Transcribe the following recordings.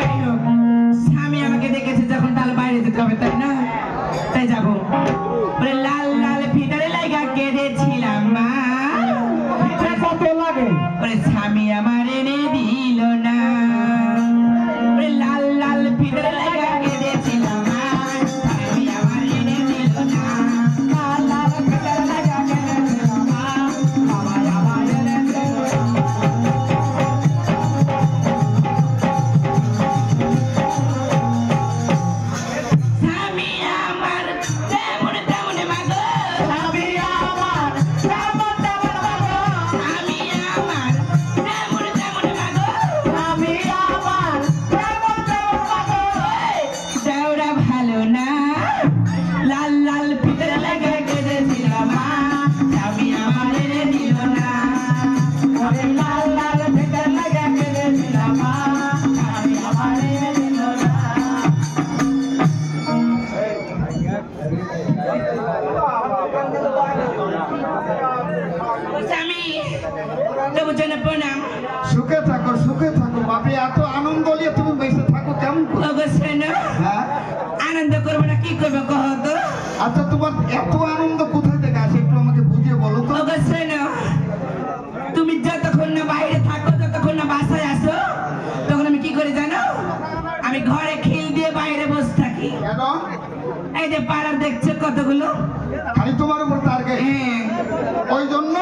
যাই হোক, স্বামী আমাকে দেখেছে যখন তাহলে বাইরে যেতে হবে, তাই না? তাই যাবো। বলে লাল লাল ফিতারে লাগা কেঁদেছিলাম মা, কত লাগে? বলে স্বামী আমার এনে দিল না। বলে লাল লাল ফিতারে লাগা কেঁদেছিলাম মা, স্বামী আমার এনে দিল না। লাল লাল ফিতারে লাগা কেঁদেছিলাম মা, বাবা আমার এনে দিল না। স্বামী আমার তেমন তেমন মাগো, স্বামী আমার তেমন তেমন মাগো, স্বামী আমার তেমন তেমন মাগো, স্বামী আমার তেমন তেমন মাগো। দেওরা ভালো না, লাল লাল ফিতারে লাগা কেঁদেছিলাম মা, স্বামী আমার এনে দিল না। ওরে লাল লাল ফিতারে লাগা কেঁদেছিলাম মা, স্বামী আমার এনে দিল না। স্বামী তবু জন্য প্রণাম। সুখে থাকো বাপে, এত আনন্দ নিয়ে তুমি বেঁচে থাকো কেমন করে? ওগো শোনো, হ্যাঁ, আনন্দ করবো না কি করবো কহ তো? আচ্ছা তোমার এত আনন্দ কোথায় থেকে আসে একটু আমাকে বুঝিয়ে বলো তো। ওগো শোনো, তুমি যতক্ষণ না বাইরে থাকো, যতক্ষণ না বাসায় আসো, তখন আমি কি করে জানো? আমি ঘরে খিল দিয়ে বাইরে বসে থাকি। কেন? এই যে পাড়ার দেখছো কতগুলো, খালি তোমার উপর টার্গেট, হ্যাঁ ওই জন্য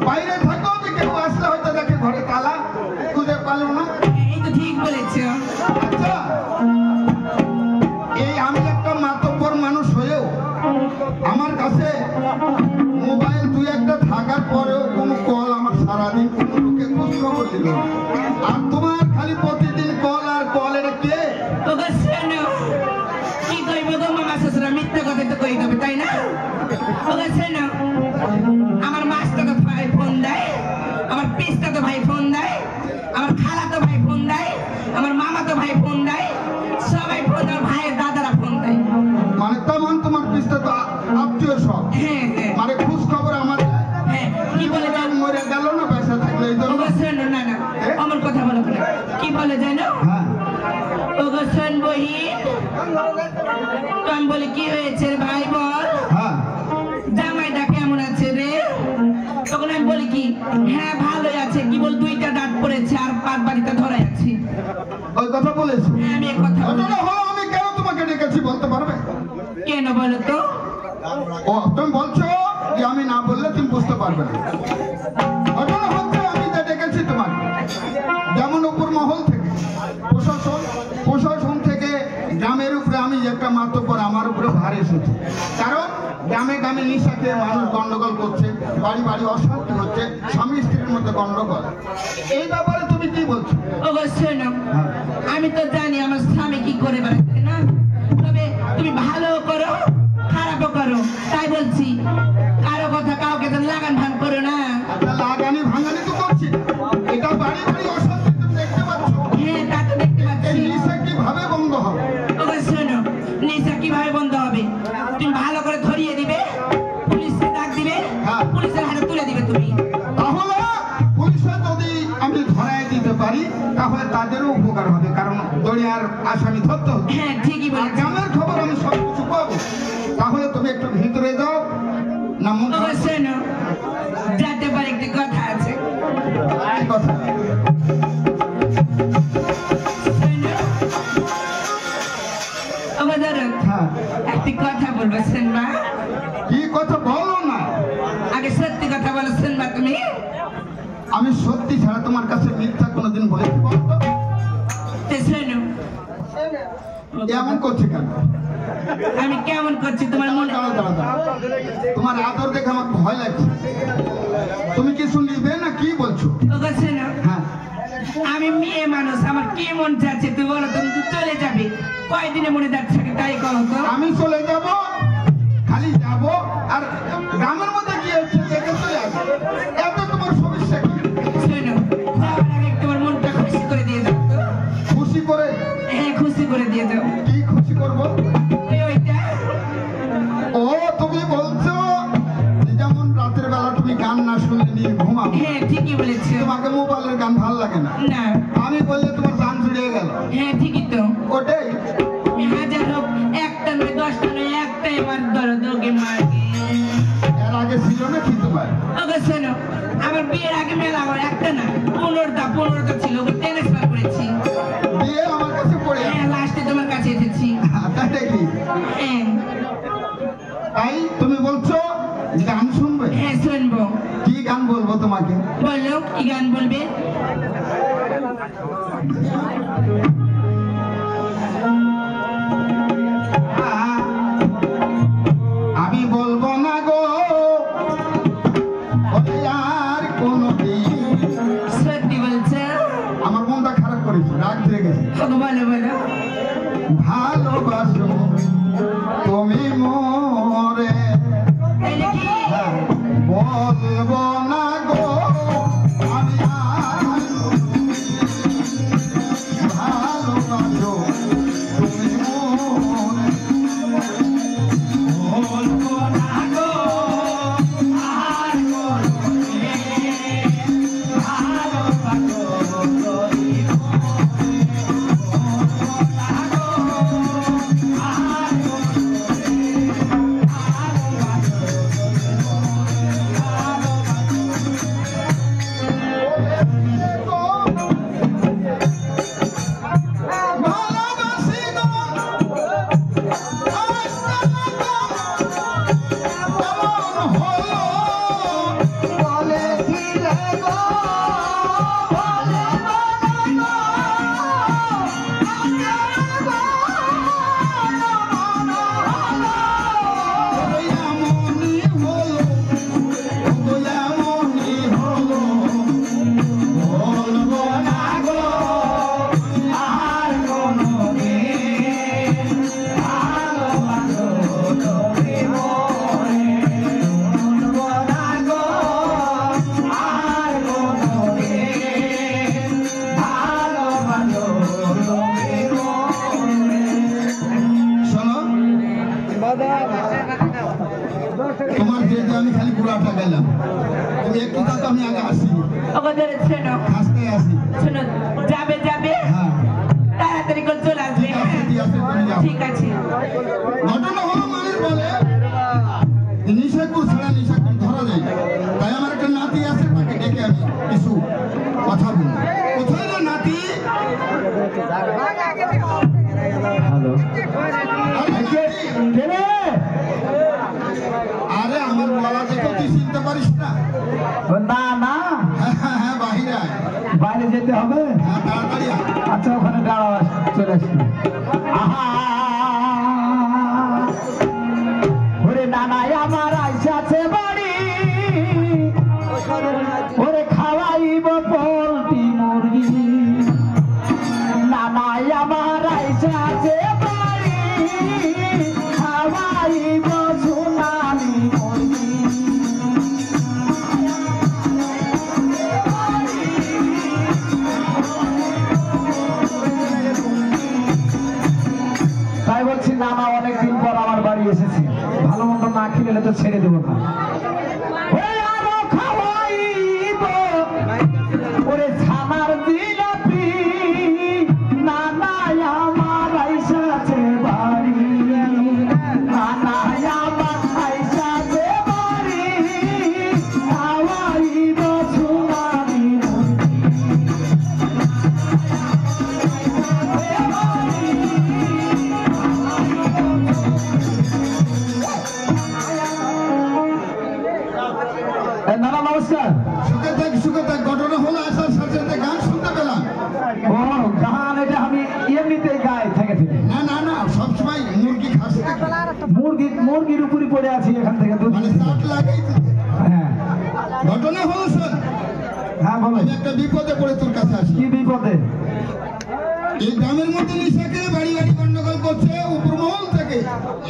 বাইরে থাকো, যে কেউ আসলে হয়তো দেখে ঘরে তালা, খুঁজে পারলো না। এই তো ঠিক বলেছো। আচ্ছা, এই আমি একটা মাতব্বর মানুষ হয়েও আমার কাছে মোবাইল দুই একটা থাকার পরেও কোনো কল আমার সারাদিন কোনো লোকে খোঁজ খবর দিল না। আর তোমার খালি প্রতিদিন কল আর কল, এটা কে? ওগো শোনো, কি করবো গো মামা শ্বশুরা, মিথ্যা কথা তো কই দেবে, তাই না? ওগো শোনো, আমার মাস্টার তো ভাই ফোন দেয়, আমার পিস্তা তো ভাই ফোন দেয়, আমার খালা তো ভাই ফোন দেয়, আমার মামা তো ভাই ফোন দেয়, সবাই ফোন দেয়, আমার ভাইয়ের দাদারা ফোন দেয়। মানে তেমন তোমার পিছতে তো আত্মীয় সব, হ্যাঁ হ্যাঁ মানে খোঁজ খবর আমার দেয়। হ্যাঁ, কি বলে জীবনে জানো? মরে গেল না পয়সা থাকলে, এই জন্য। ওগো শোনো, না না আমার কথা বলো না, কি বলে জানো? হ্যাঁ, ওগো শোন বহিন, তো আমি বলি কি হয়েছে রে ভাই বল, হ্যাঁ, জামাইটা কেমন আছে রে? তখন আমি বলি কি, হ্যাঁ ভালোই আছে, কি বল দুইটা দাঁত পড়েছে আর পাত বাড়িতে ধরে আছি। ওই কথা বলেছো। হ্যাঁ, আমি এই কথা বলি। ঘটনা হলো আমি কেন তোমাকে ডেকেছি বলতে পারবে? কেন বলো তো? ও তুমি বলছো যে আমি না বললে তুমি বুঝতে পারবে না। ঘটনা হচ্ছে আমি যা ডেকেছি তোমাকে, যেমন উপর মহল থেকে প্রশাসন থেকে গ্রামের উপরে আমি একটা মাতব্বর, আমার উপরে ভার এসেছে। কারণ গ্রামে গ্রামে নিশা খেয়ে মানুষ গন্ডগোল করছে, বাড়ি বাড়ি অশান্তি হচ্ছে, স্বামী স্ত্রীর মধ্যে গন্ডগোল। এই ব্যাপারে তুমি কি বলছো? ওগো শোনো, আমি তো জানি আমার স্বামী কি করে বেড়াচ্ছে না, তবে তুমি ভালো করো খারাপও করো, তাই বলছি কারো কথা কাউকে তো লাগান ভান করো না। একটা লাগানি ভাঙানি তো করছি, এটা বাড়ি বাড়ি অশান্তি তুমি দেখতে পাচ্ছ। হ্যাঁ, তা তো দেখতে এই পাচ্ছি। নিশা কিভাবে বন্ধ হবে? ওগো শোনো, নেশা কিভাবে বন্ধ হবে? তুমি ভালো করে ধরিয়ে দিবে, পুলিশকে ডাক দিবে, হ্যাঁ। পুলিশের হাতে তুলে দিবে তুমি। তাহলে পুলিশে যদি আমি ধরায় দিতে পারি তাহলে তাদেরও উপকার হবে, কারণ দড়িয়ার আসামি ধরতে হবে। হ্যাঁ ঠিকই আর বলেছো। গ্রামের খবর আমি সব কিছু পাবো। তাহলে তুমি একটু ভিতরে যাও না, মন ওগো খারাপ শোনো, যাতে পারে একটি কথা আছে। এই কথা। শোনো, ওগো ধরো, হ্যাঁ, একটি কথা বলবো শুনবা? কি কথা বলো না? আগে সত্যি কথা বলো, শুনবা তুমি? আমি সত্যি ছাড়া তোমার কাছে মিথ্যা কোনোদিন বলেছি বলতো? তো শোনো, এমন করছে কেন? আমি কেমন করছি তোমার মনে? দাঁড়াও। তোমার আদর দেখে আমার ভয় লাগছে। তুমি কিছু নিবে না কি বলছো? ওগো শোনো, হ্যাঁ, আমি মেয়ে মানুষ, আমার কি মন চাচ্ছে তুই বলো, তুমি তো চলে যাবে, কয়দিনে মনে যাচ্ছে তাই কहो তো। আমি চলে যাব, খালি যাব আর গ্রামের মধ্যে কি হচ্ছে দেখে চলে আসবো। এত তোমার সমস্যা কি? শোনো, যাওয়ার আগে তোমার মনটা খুশি করে দিয়ে দাও তো। খুশি করে? হ্যাঁ, খুশি করে দিয়ে দাও। কি খুশি করব? ওইটা ও তুমি বলছো যে যেমন রাতের বেলা তুমি গান না শুনলে নিয়ে ঘুমাবো। হ্যাঁ ঠিকই বলেছো। তোমাকে মোবাইলের গান ভালো লাগে না? না। আমি বললে তোমার গান জুড়িয়ে গেল। হ্যাঁ ঠিকই তো। ওটাই হাজার হোক, একটা নয় 10টা নয়, একটাই আমার দরদকে মারবে। এর আগে ছিল না কি তোমার? ওকে শোনো, আমার বিয়ের আগে মেলা আমার একটা না 15টা ছিল, ওকে ট্রান্সফার করেছি। বিয়ে আমার কাছে পড়ে আছে। হ্যাঁ লাস্টে তোমার কাছে এসেছি। তাই কি? হ্যাঁ তাই তুমি বলছো গান শুনবে? হ্যাঁ শুনবো। কি গান বলবো তোমাকে? বলো কি গান বলবে? আমি বলবো না গো ওরে আর কোনদিন। সত্যি বলছো? আমার মনটা খারাপ করেছে, রাগ ধরে গেছে। ওকে বলো বলো। ভালোবাসো তুমি মোরে, তাই নাকি? বলবো না গো আমি আর ভালোবাসো তুমি মোরে, বলবো না গো আর কোনদিন, ভালোবাসো তুমি তোমার যেহেতু আমি খালি পুরাটা গেলাম, তুমি একটু থাকো, আমি আগে আসি, ওকে ধরে শোনো আসতে আসি। শোনো, যাবে যাবে হ্যাঁ তাড়াতাড়ি করে চলে আসবে। ঠিক আছে, ঠিক আছে, তুমি যাও। ঠিক আছে। ঘটনা হলো মানুষ বলে নিশাকুর ছাড়া নিশাকুর ধরা যায় না। তাই আমার একটা নাতি আছে, তাকে ডেকে আমি কিছু কথা বলি। কোথায় না নাতি? হ্যালো, আরে আমার গলা দেখো, তুই চিনতে পারিস না? না না, হ্যাঁ হ্যাঁ হ্যাঁ, বাহিরে আয়। বাইরে যেতে হবে। হ্যাঁ তাড়াতাড়ি আয়। আচ্ছা ওখানে দাঁড়াও, চলে আসি। আহা ওরে নানাই আমার আইসাছে বাড়ি, ওরে খাওয়াইব পোল্ট্রি মুরগি। নানাই আমার আইসাছে বাড়ি, খাওয়াইব সোনালি মুরগি। তাই বলছি নানা অনেকদিন পর আমার বাড়ি এসেছে, ভালো মন্দ না খেলে তো ছেড়ে দেবো না। ওই আরো খাওয়াইব ওরে ছানার জিলাপি, নানাই আমার আইসাছে বাড়ি, নানাই আমার আইসাছে বাড়ি, খাওয়াইব সোনালি মুরগি। নানা নমস্কার। সুখে থাক। ঘটনা হলো আসার সাথে সাথে গান শুনতে পেলাম। ও গান, এটা আমি এমনিতেই গাই থেকে থেকে। না না না, সবসময় মুরগি খাস নাকি? মুরগির উপরই পড়ে আছি এখান থেকে দুধ। মানে চাট লাগাই তো। হ্যাঁ ঘটনা হলো শোন, হ্যাঁ বলো। আমি একটা বিপদে পড়ে তোর কাছে আসি। কি বিপদে? এই গ্রামের মধ্যে নিশাকে বাড়ি বাড়ি গন্ডগোল করছে উপরমহল থেকে।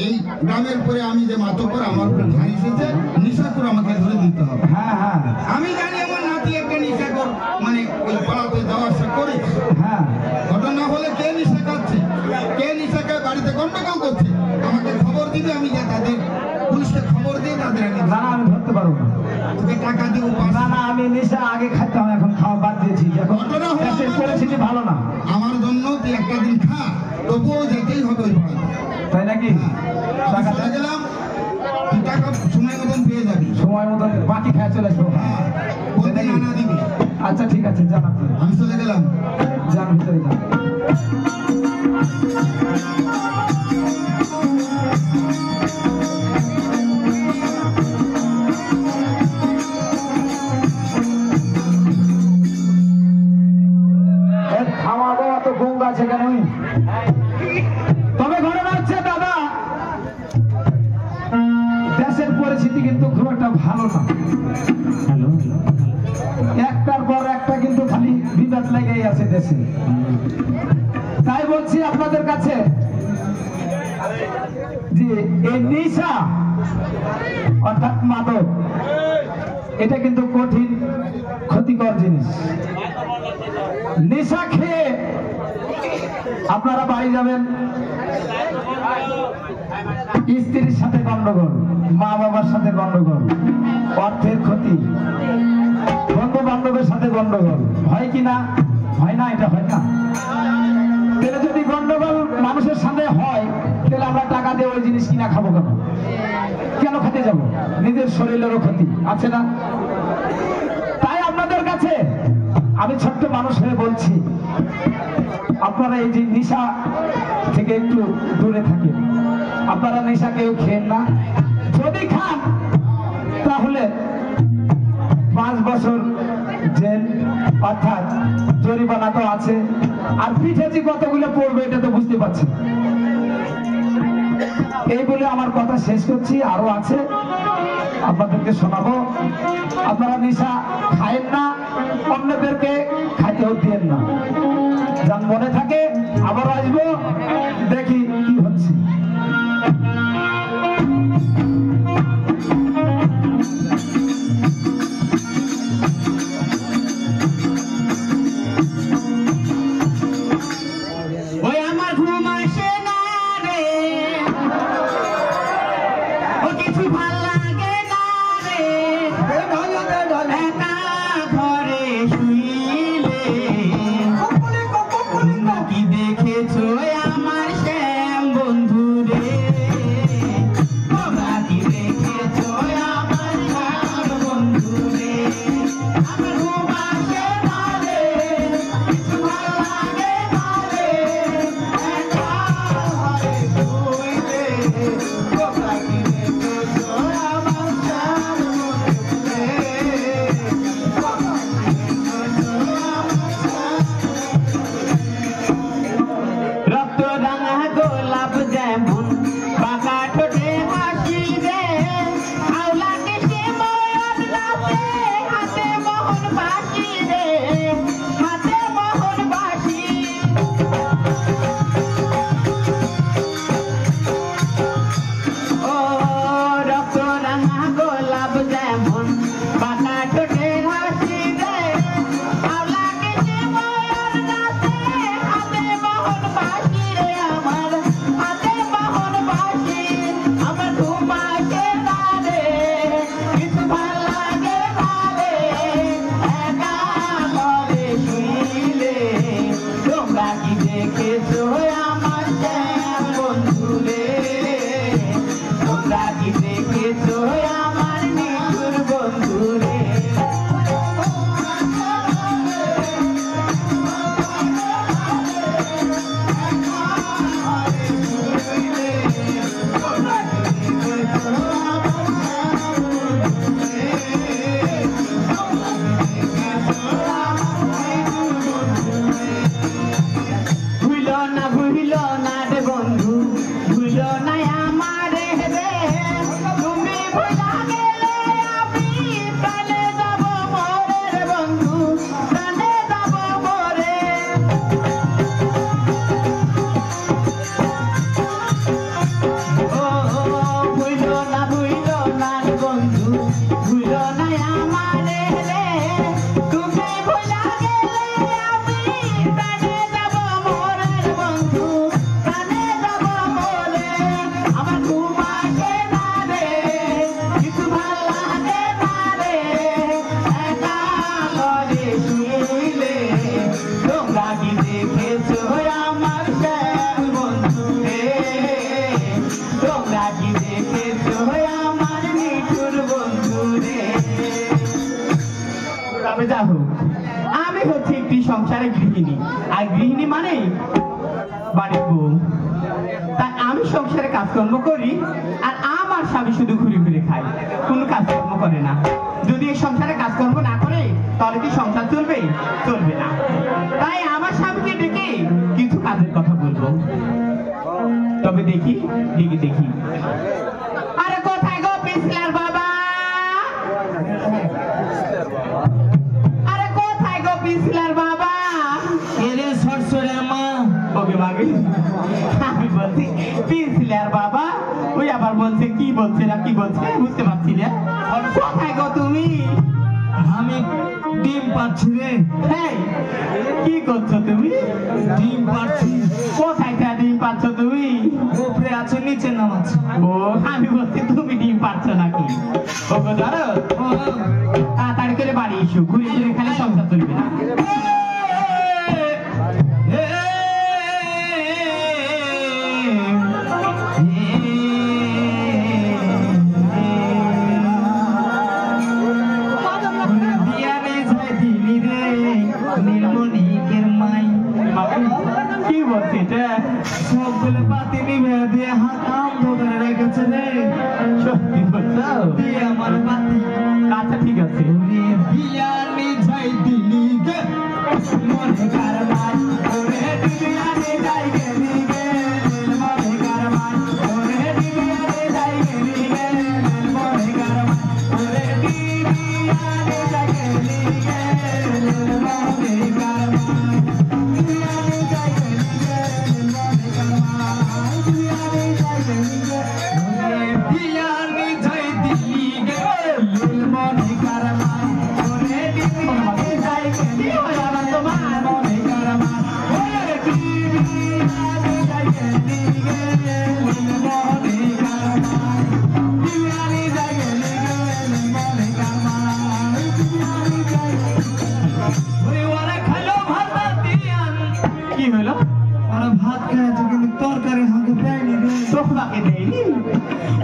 এই গ্রামের পরে আমি যে মাতব্বর, আমার উপরে ধান এসেছে, নিশাকুর আমাকে ধরে দিতে হবে। হ্যাঁ হ্যাঁ আমি জানি আমার নাতি একটা নিশাকুর, মানে ওই পাড়াতে যাওয়া আসা করে। হ্যাঁ। ঘটনা হলে কে নিশা খাচ্ছে, কে নিশা খায়, বাড়িতে গন্ডগোল করছে, আমাকে খবর দিবি, আমি যে তাদের পুলিশকে খবর দিয়ে তাদের আমি না না, আমি ধরতে পারবো না। তোকে টাকা দেবো না না, আমি নেশা আগে খাইতাম, এখন খাওয়া বাদ দিয়েছি। এখন ঘটনা হলো গ্যাসের পরিস্থিতি ভালো না। আমার জন্য তুই একটা দিন খা, তবুও যেতেই হবে ওই পাড়াতে। তাই নাকি? আমি চলে গেলাম, তুই টাকা সময় মতন পেয়ে যাবি। সময় মতো বাকি খায় চলে আসবো। হ্যাঁ, বলতে না দিবি। আচ্ছা ঠিক আছে, যান আপনি। আমি চলে গেলাম। যান, ভিতরে যান। খাওয়াবো অত গঙ্গা আছে কেন? তবে ঘটনা হচ্ছে দাদা, দেশের পরিস্থিতি কিন্তু খুব একটা ভালো না। একটার পর একটা কিন্তু খালি বিবাদ লেগেই আছে দেশে। তাই বলছি আপনাদের কাছে যে এই নেশা অর্থাৎ মাদক, এটা কিন্তু কঠিন ক্ষতিকর জিনিস। নেশা খেয়ে আপনারা বাড়ি যাবেন, স্ত্রীর সাথে গন্ডগোল, মা বাবার সাথে গন্ডগোল, অর্থের ক্ষতি, বন্ধু বান্ধবের সাথে গন্ডগোল। হয় কি না? হয় না? এটা হয় না? তাহলে যদি গন্ডগোল মানুষের সাথে হয়, তাহলে আমরা টাকা দিয়ে ওই জিনিস কিনা খাবো কেন? কেন খেতে যাব? নিজের শরীরেরও ক্ষতি আছে না? তাই আপনাদের কাছে আমি ছোট্ট মানুষ হয়ে বলছি, আপনারা এই যে নেশা থেকে একটু দূরে থাকেন। আপনারা নেশা কেউ খেন না, যদি খান তাহলে 5 বছর জেল অর্থাৎ জরিমানা তো আছে, আর পিঠে যে কতগুলো পড়বে এটা তো বুঝতে পারছেন। এই বলে আমার কথা শেষ করছি, আরো আছে আপনাদেরকে শোনাবো। আপনারা নেশা খায়েন না, অন্যদেরকে খাইতেও দিয়েন না। যার মনে থাকে আবার আসবো, দেখি কি হচ্ছে। ওই আমার ঘুম আসে না রে, ও কিছু ভাল লাগে না রে, একা ঘরে শুইলে কি দেখেছো আমার শ্যাম বন্ধু রে, তোমরা কি দেখেছো আমার শ্যাম বন্ধু রে। আমার ঘুম আসে না রে, কিছু ভাল লাগে না রে, একা ঘরে শুইলে তোমরা কি দেখেছো আমার শ্যাম বন্ধু রে, তোমরা কি দেখেছো রক্ত রাঙা গোলাপ যেমন বাঁকা ঠোঁটে হাসি রে, আওলা কেশে ময়ূর নাচে, হাতে মোহন তবে যা হোক, আমি হচ্ছে একটি সংসারে গৃহিণী, আর গৃহিণী মানে বাড়ির বউ। তাই আমি সংসারে কাজকর্ম করি, আর আমার স্বামী শুধু ঘুরে ঘুরে খায়, কোনো কাজকর্ম করে না। যদি এই সংসারে কাজকর্ম না করে তাহলে কি সংসার চলবে? চলবে না। তাই আমার স্বামীকে ডেকে কিছু কাজের কথা বলবো। তবে দেখি দেখি আরে কোথায় গো পিছলার বাবা? আরে কোথায় গো পিছলার বাবা? এরে সরসরের মা। ওকে মাগে আমি বলছি পিছলার বাবা, ওই আবার বলছে কি বলছে না কি বলছে বুঝতে পারছি না। কোথায় গো তুমি? আমি ডিম পাচ্ছি রে। হ্যাঁ, কি করছো তুমি? ডিম পাচ্ছি। কোথায় ডিম পাচ্ছ তুমি? উপরে আছে নিচে নামাচ্ছে। ও আমি বলছি তুমি ডিম পাচ্ছ নাকি? ওগো ধরো, তাড়াতাড়ি করে বাড়ি এসো, ঘুরে ঘুরে খালি সংসার চলবে না। কি বলছে এটা? সবগুলো বাতি নিভে দিয়ে হাত আম ধরে রেখেছে রে। সত্যি বলছো? দিয়ে আমার বাতি। আচ্ছা ঠিক আছে। বিয়ানি যাই দিলি গে মনে কারবার ওরে বিয়ানি যাই গেলি গে মনে কারবার ওরে বিয়ানি যাই গেলি গে মনে কারবার ওরে বিয়ানি যাই গেলি গে মনে কারবার বিয়ানি যাই গেলি গে মনে কারবার বিয়ানি যাই গেলি গে ওরে বিয়ানি যাই দিলি গে মনে কারবার ওরে বিয়ানি যাই গেলি ওরে তোমার মনে কারবার ওরে বিয়ানি যাই গেলি গে মনে কারবার বিয়ানি যাই গেলি গে মনে কারবার বিয়ানি যাই ওরে ওরা খালো ভাত দিয়ান। কি হলো? ওরা ভাত খেয়েছে কিন্তু তরকারি হাঁকে দেয়নি রে। তোমাকে দেয়নি?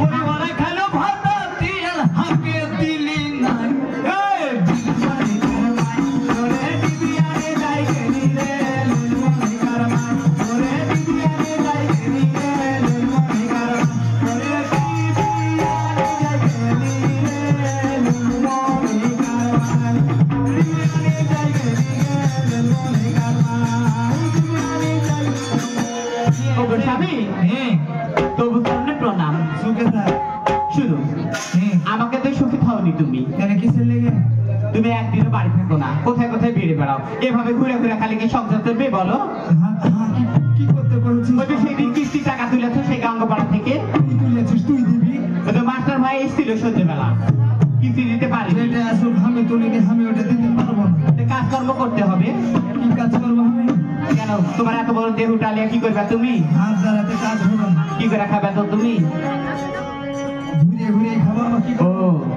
ওরে ওরা খালো ভাত দিয়ান হাঁকে দিলি না। এই বিয়ানি কারবার ওরে বিয়ানি যাই গেলি রে মনে কারবার ওরে বিয়ানি যাই গেলি রে মনে কারবার ওরে বিয়ানি যাই গেলি রে মনে কারবার বিয়ানি যাই গেলি রে মনে কারবার বিয়ানি যাই। ওগো স্বামী, হ্যাঁ তবু সামনে প্রণাম। সুখে থাক। শুনো, হ্যাঁ আমাকে তো সুখী থাওনি তুমি। কেন কিসের লেগে? তুমি একদিনও বাড়ি থাকো না, কোথায় কোথায় বেড়ে বেড়াও। এভাবে ঘুরে ঘুরে খালি কি সংসার চলবে বলো? কি করতে বলছিস? ওই যে সেদিন কিস্তি টাকা তুলেছো সেই গাঙ্গপাড়া থেকে, তুই তুলেছিস, তুই দিবি। ওই তো মাস্টার ভাই এসেছিল সন্ধ্যেবেলা, কিস্তি দিতে পারি। যেটা আসল আমি তুলিনি, আমি ওটা দিতে পারবো না। কাজকর্ম করতে হবে। কি কাজ করবো আমি? কেন তোমার এত বড় দেহ টালিয়া কি করবে তুমি? হাত দ্বারাতে কাজ হবে না। কি করে খাবে তো তুমি? ঘুরে ঘুরে খাবো আমার কি ও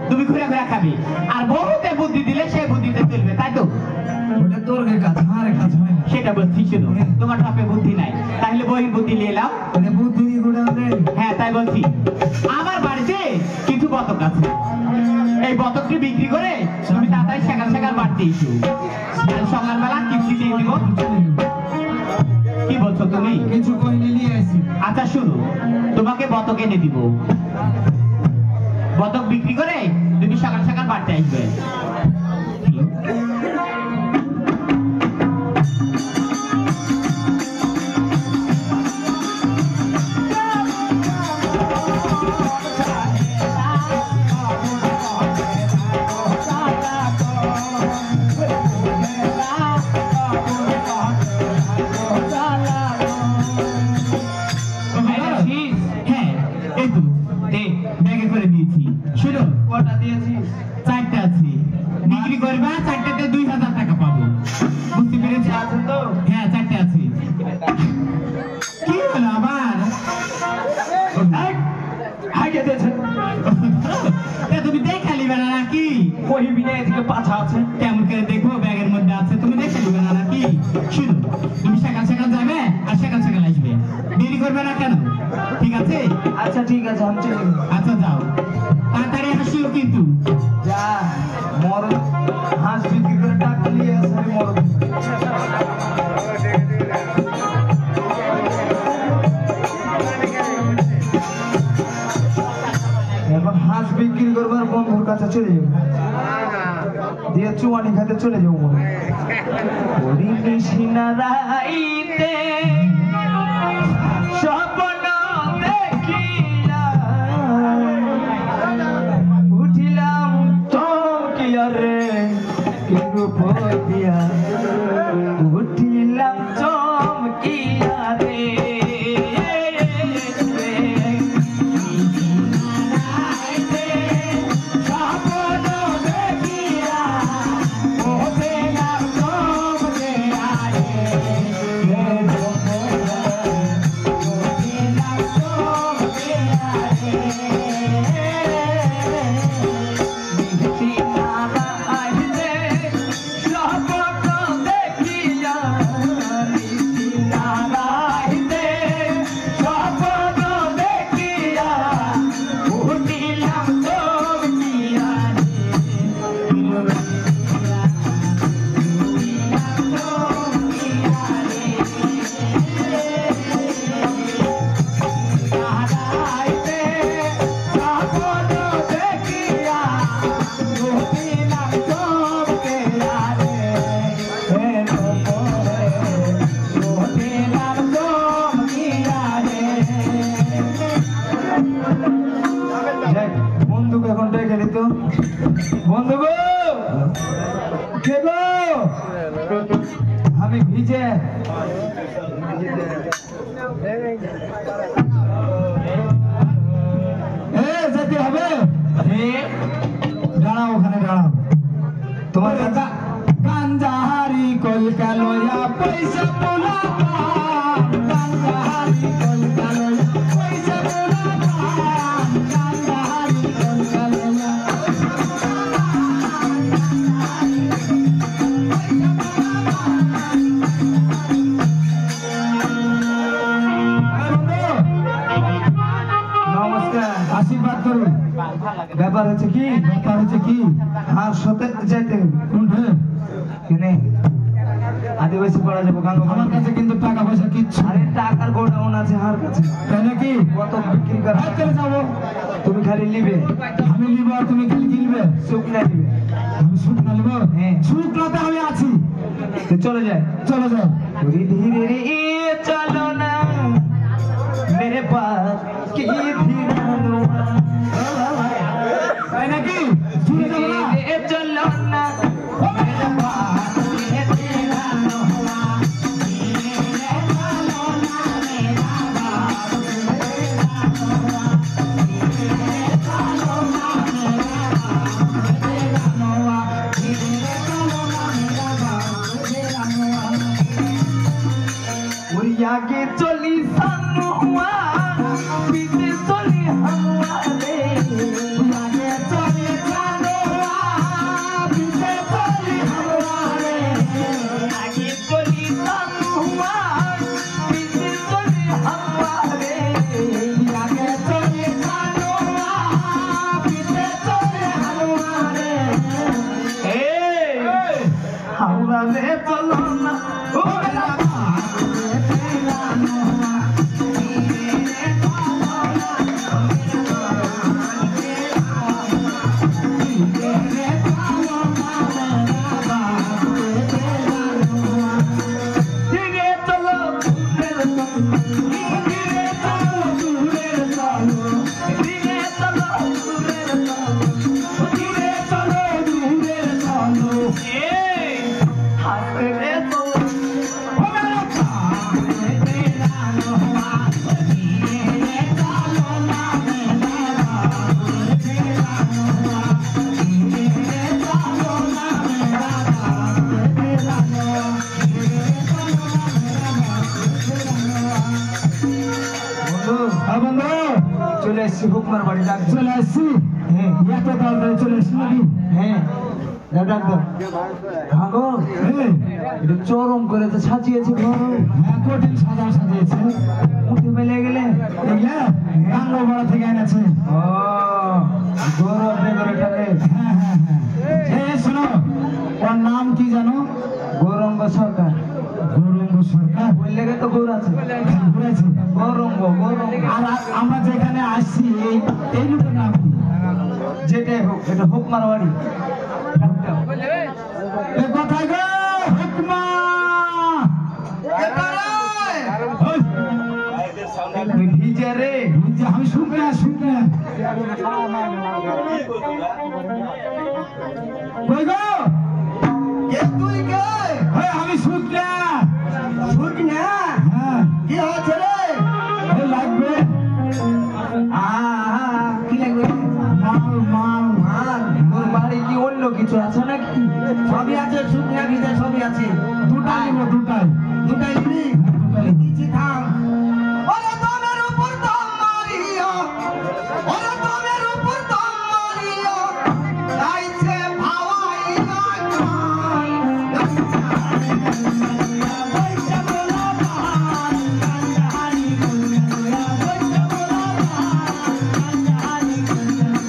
তুমি ঘুরে ঘুরে খাবে, আর বহুতে বুদ্ধি দিলে সেই বুদ্ধিতে চলবে, তাই তো? ওটা তোর কাজ, আমার কাজ হয় না। সেটা বলছি, শুনো তোমার টপে বুদ্ধি নাই, তাহলে বই বুদ্ধি নিয়ে এলাও। ওটা বুদ্ধি গোড়া রে। হ্যাঁ তাই বলছি। আমার বাড়িতে কিছু বতক আছে, এই বতকটি বিক্রি করে তুমি তাড়াতাড়ি সেকাল সেকাল বাড়তে এসো, সকালবেলা কিস্তি দিয়ে দিব। কি বলছো তুমি? কিছু কইনি নিয়ে আসি। আচ্ছা শুনো, তোমাকে বতক এনে দিব, বতক বিক্রি করে তুমি সকাল সকাল বাড়তে আসবে। হ্যাঁ এই তো ব্যাগে করে দিয়েছি। শুনো, কটা দিয়েছিস? 4টা আছে, বিক্রি করবা 4টাতে 2000 টাকা পাবো, বুঝতে পেরেছি? আছে তো? হ্যাঁ 4টা আছে। কি হলো আবার? হাইটে দিয়েছে। তুমি দেখা নিবে না নাকি? কহিবি না এদিকে পাছা আছে। কেমন করে দেখবো? ব্যাগের মধ্যে আছে, তুমি দেখে নিবে না নাকি? শুনো, তুমি সকাল সকাল যাবে আর সকাল সকাল আসবে, দেরি করবে না কেন? ঠিক আছে? আচ্ছা ঠিক আছে, আমি চলে গেলাম। আচ্ছা যাও, তাড়াতাড়ি আসিও কিন্তু। যা মর হাঁস বিক্রি করে চলে যাবো দিয়ে চুয়ানি খাতে চলে যাবো মনে ওরি নিশিনা রাইতে স্বপ্ন দেখিলাম উঠিলাম চমকিয়া রে রূপ দিয়া উঠিলাম চমকিয়া রে আমি ভিজে যেতে হবে দাঁড়াও ওখানে দাঁড়াও তোমার গাঞ্জাহারি কলকা লয়া পয়সা পোলা গাঞ্জাহারি কলকা লয়া পয়সা পোলা গাঞ্জাহারি কলকা লয়া আশীর্বাদ করুন ব্যাপার হচ্ছে কি আর সাথে যাইতে কোনটা কেনে আদিবাসী পড়া যাবো আমার কাছে কিন্তু টাকা পয়সা কিচ্ছু আরে টাকার গোডাউন আছে আমার কাছে তাই নাকি কত বিক্রি করা চলে যাবো তুমি খালি নিবে আমি নিব আর তুমি খালি কিনবে শুকনা নিবে আমি শুকনা নিব হ্যাঁ শুকনাতে আমি আছি চলে যায় ধীরে ধীরে চলো না मेरे पास की धीरानो है नाকি धीरे चलो ना मेरे पास की धीरानो धीरे चलो ना मेरा बाप धीरे चलो ना मेरा बाप धीरानो धीरे चलो ना मेरा बाप धीरानो ওই আগে চলি সানু হুয়া পিছে চলি হাওয়া রে আগে চলি সানু হুয়া পিছে চলি হাওয়া রে আগে চলি সানু হুয়া পিছে চলি হাওয়া রে আগে চলি সানু হুয়া পিছে চলি হাওয়া রে হাওয়া রে চলো না ও চলে আসছি হুকমার বাড়ি ডাক চলে আসছি হ্যাঁ এত তাড়াতাড়ি চলে আসছি নাকি হ্যাঁ ডাক দাও ভাগো এটা চরম করে তো সাজিয়েছে ঘর হ্যাঁ কঠিন সাজিয়েছে মুঠে মেলে গেলে দেখলে গাঙ্গো বড় থেকে এনেছে ও গৌরব বেগরটাকে হ্যাঁ এই শোনো ওর নাম কি জানো গৌরঙ্গ সরকার বললে তো গৌর আছে গৌরঙ্গ আর আমরা যেখানে আসছি এই লোকের নাম কি যেটাই হোক এটা হোক মারোয়ারি এ কোথায় গো হুকমা ভিজে রে ভিজে আমি শুকনা শুকনা কই গো কে তুই কে হে আমি শুকনা শুকনা হ্যাঁ কি হচ্ছে রে এই লাগবে কি লাগবে মাল মাল মাল তোর বাড়ি কি অন্য কিছু আছে নাকি সবই আছে শুকনা ভিজা সবই আছে দুটাই নিব দুটাই দুটাই নিবি দুটাই নিচে থাম ওরে তোমের উপর দম মারিও ওরে তোমের উপর দম মারিও গাইছে ভাওয়াই গান বৈশা বলা বাহার গান্ধারি গুলগুলিয়া বৈশা বলা বাহার গান্ধারি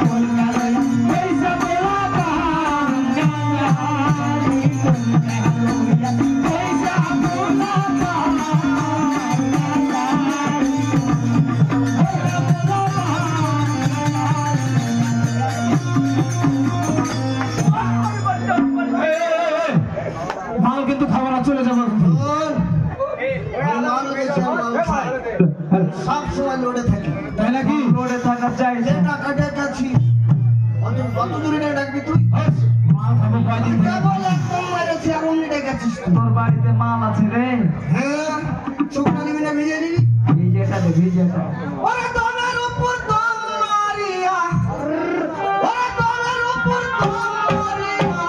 গুলগুলিয়া মাল কিন্তু খাবার চলে যাবো সব সময় লোডে থাকি তাই নাকি লোডে থাকা চাই যে টাকাটা কাছি কত দূরে ডাকবি তুই মাল খাবো কয়দিন ধরে। কেবল একদম মেরেছি আর অমনি ডেকেছিস তুই তোর বাড়িতে মাল আছে রে হ্যাঁ শুকনা নিবি না ভিজে নিবি ভিজেটা দে ভিজেটা ওরে তোমের উপর দম মারিয়া ওরে তোমের উপর দম মারিয়া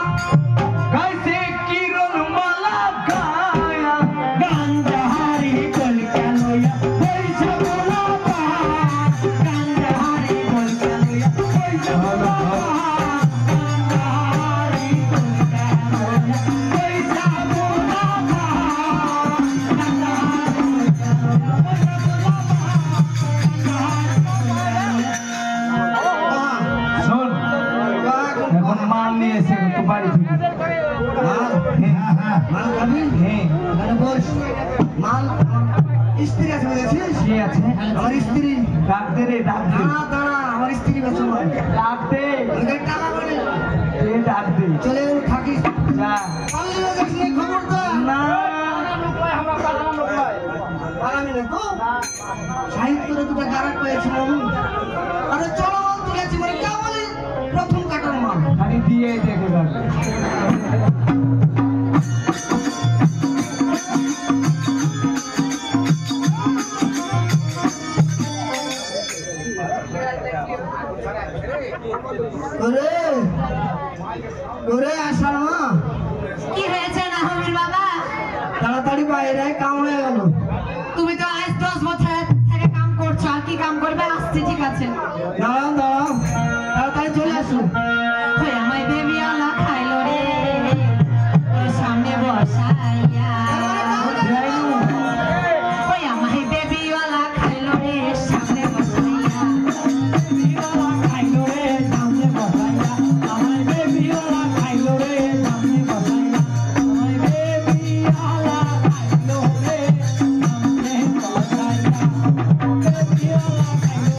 গাইছে কিরণ মালা গায়া গাঞ্জাহারি কলকালোয়া পয়সা বলা গাঞ্জাহারি কলকালোয়া পয়সা বলা গাঞ্জাহারি কলকালোয়া পয়সা বলা শোন এখন মাল নিয়ে এসে তো বাড়ি থেকে মাল খাবি হ্যাঁ এখানে বস মাল স্ত্রী আছে বুঝেছিস সে আছে আমার স্ত্রী ডাক দে রে ডাক দে দাঁড়া দাঁড়া আমার স্ত্রী বেশি ডাক দে টাকা করে এ ডাক দে চলে গেল থাকিস যা পাল্লি যাস নি খবরদার না পালামি না তো সাহিত্যরে দুটো গারাক পেয়েছিলাম আরে চলো মাল তুলেছি মানে কেবলই প্রথম কাটার মাল খালি দিয়ে দেখে ডাক ওরে ওরে আষাঢ় মা কি হয়েছে না হবির বাবা? তাড়াতাড়ি বাইরে কাম হয়ে গেল তুমি তো আজ 10 বছর থেকে কাম করছো, আর কি কাম করবে? আসছে, ঠিক আছে। দাঁড়াও দাঁড়াও তাড়াতাড়ি চলে আসো ওই আমায় বেবি আলা খাইলো রে, ওর সামনে বসাইয়া। ওই আমায় বেবি আলা খাইলো রে, সামনে বসাইয়া। খাইলো রে সামনে বসাইয়া আমার বেবি ওলা খাইলো রে সামনে বসাইয়া আমার বেবি ওলা খাইলো রে সামনে বসাইয়া বেবি ওলা খাইলো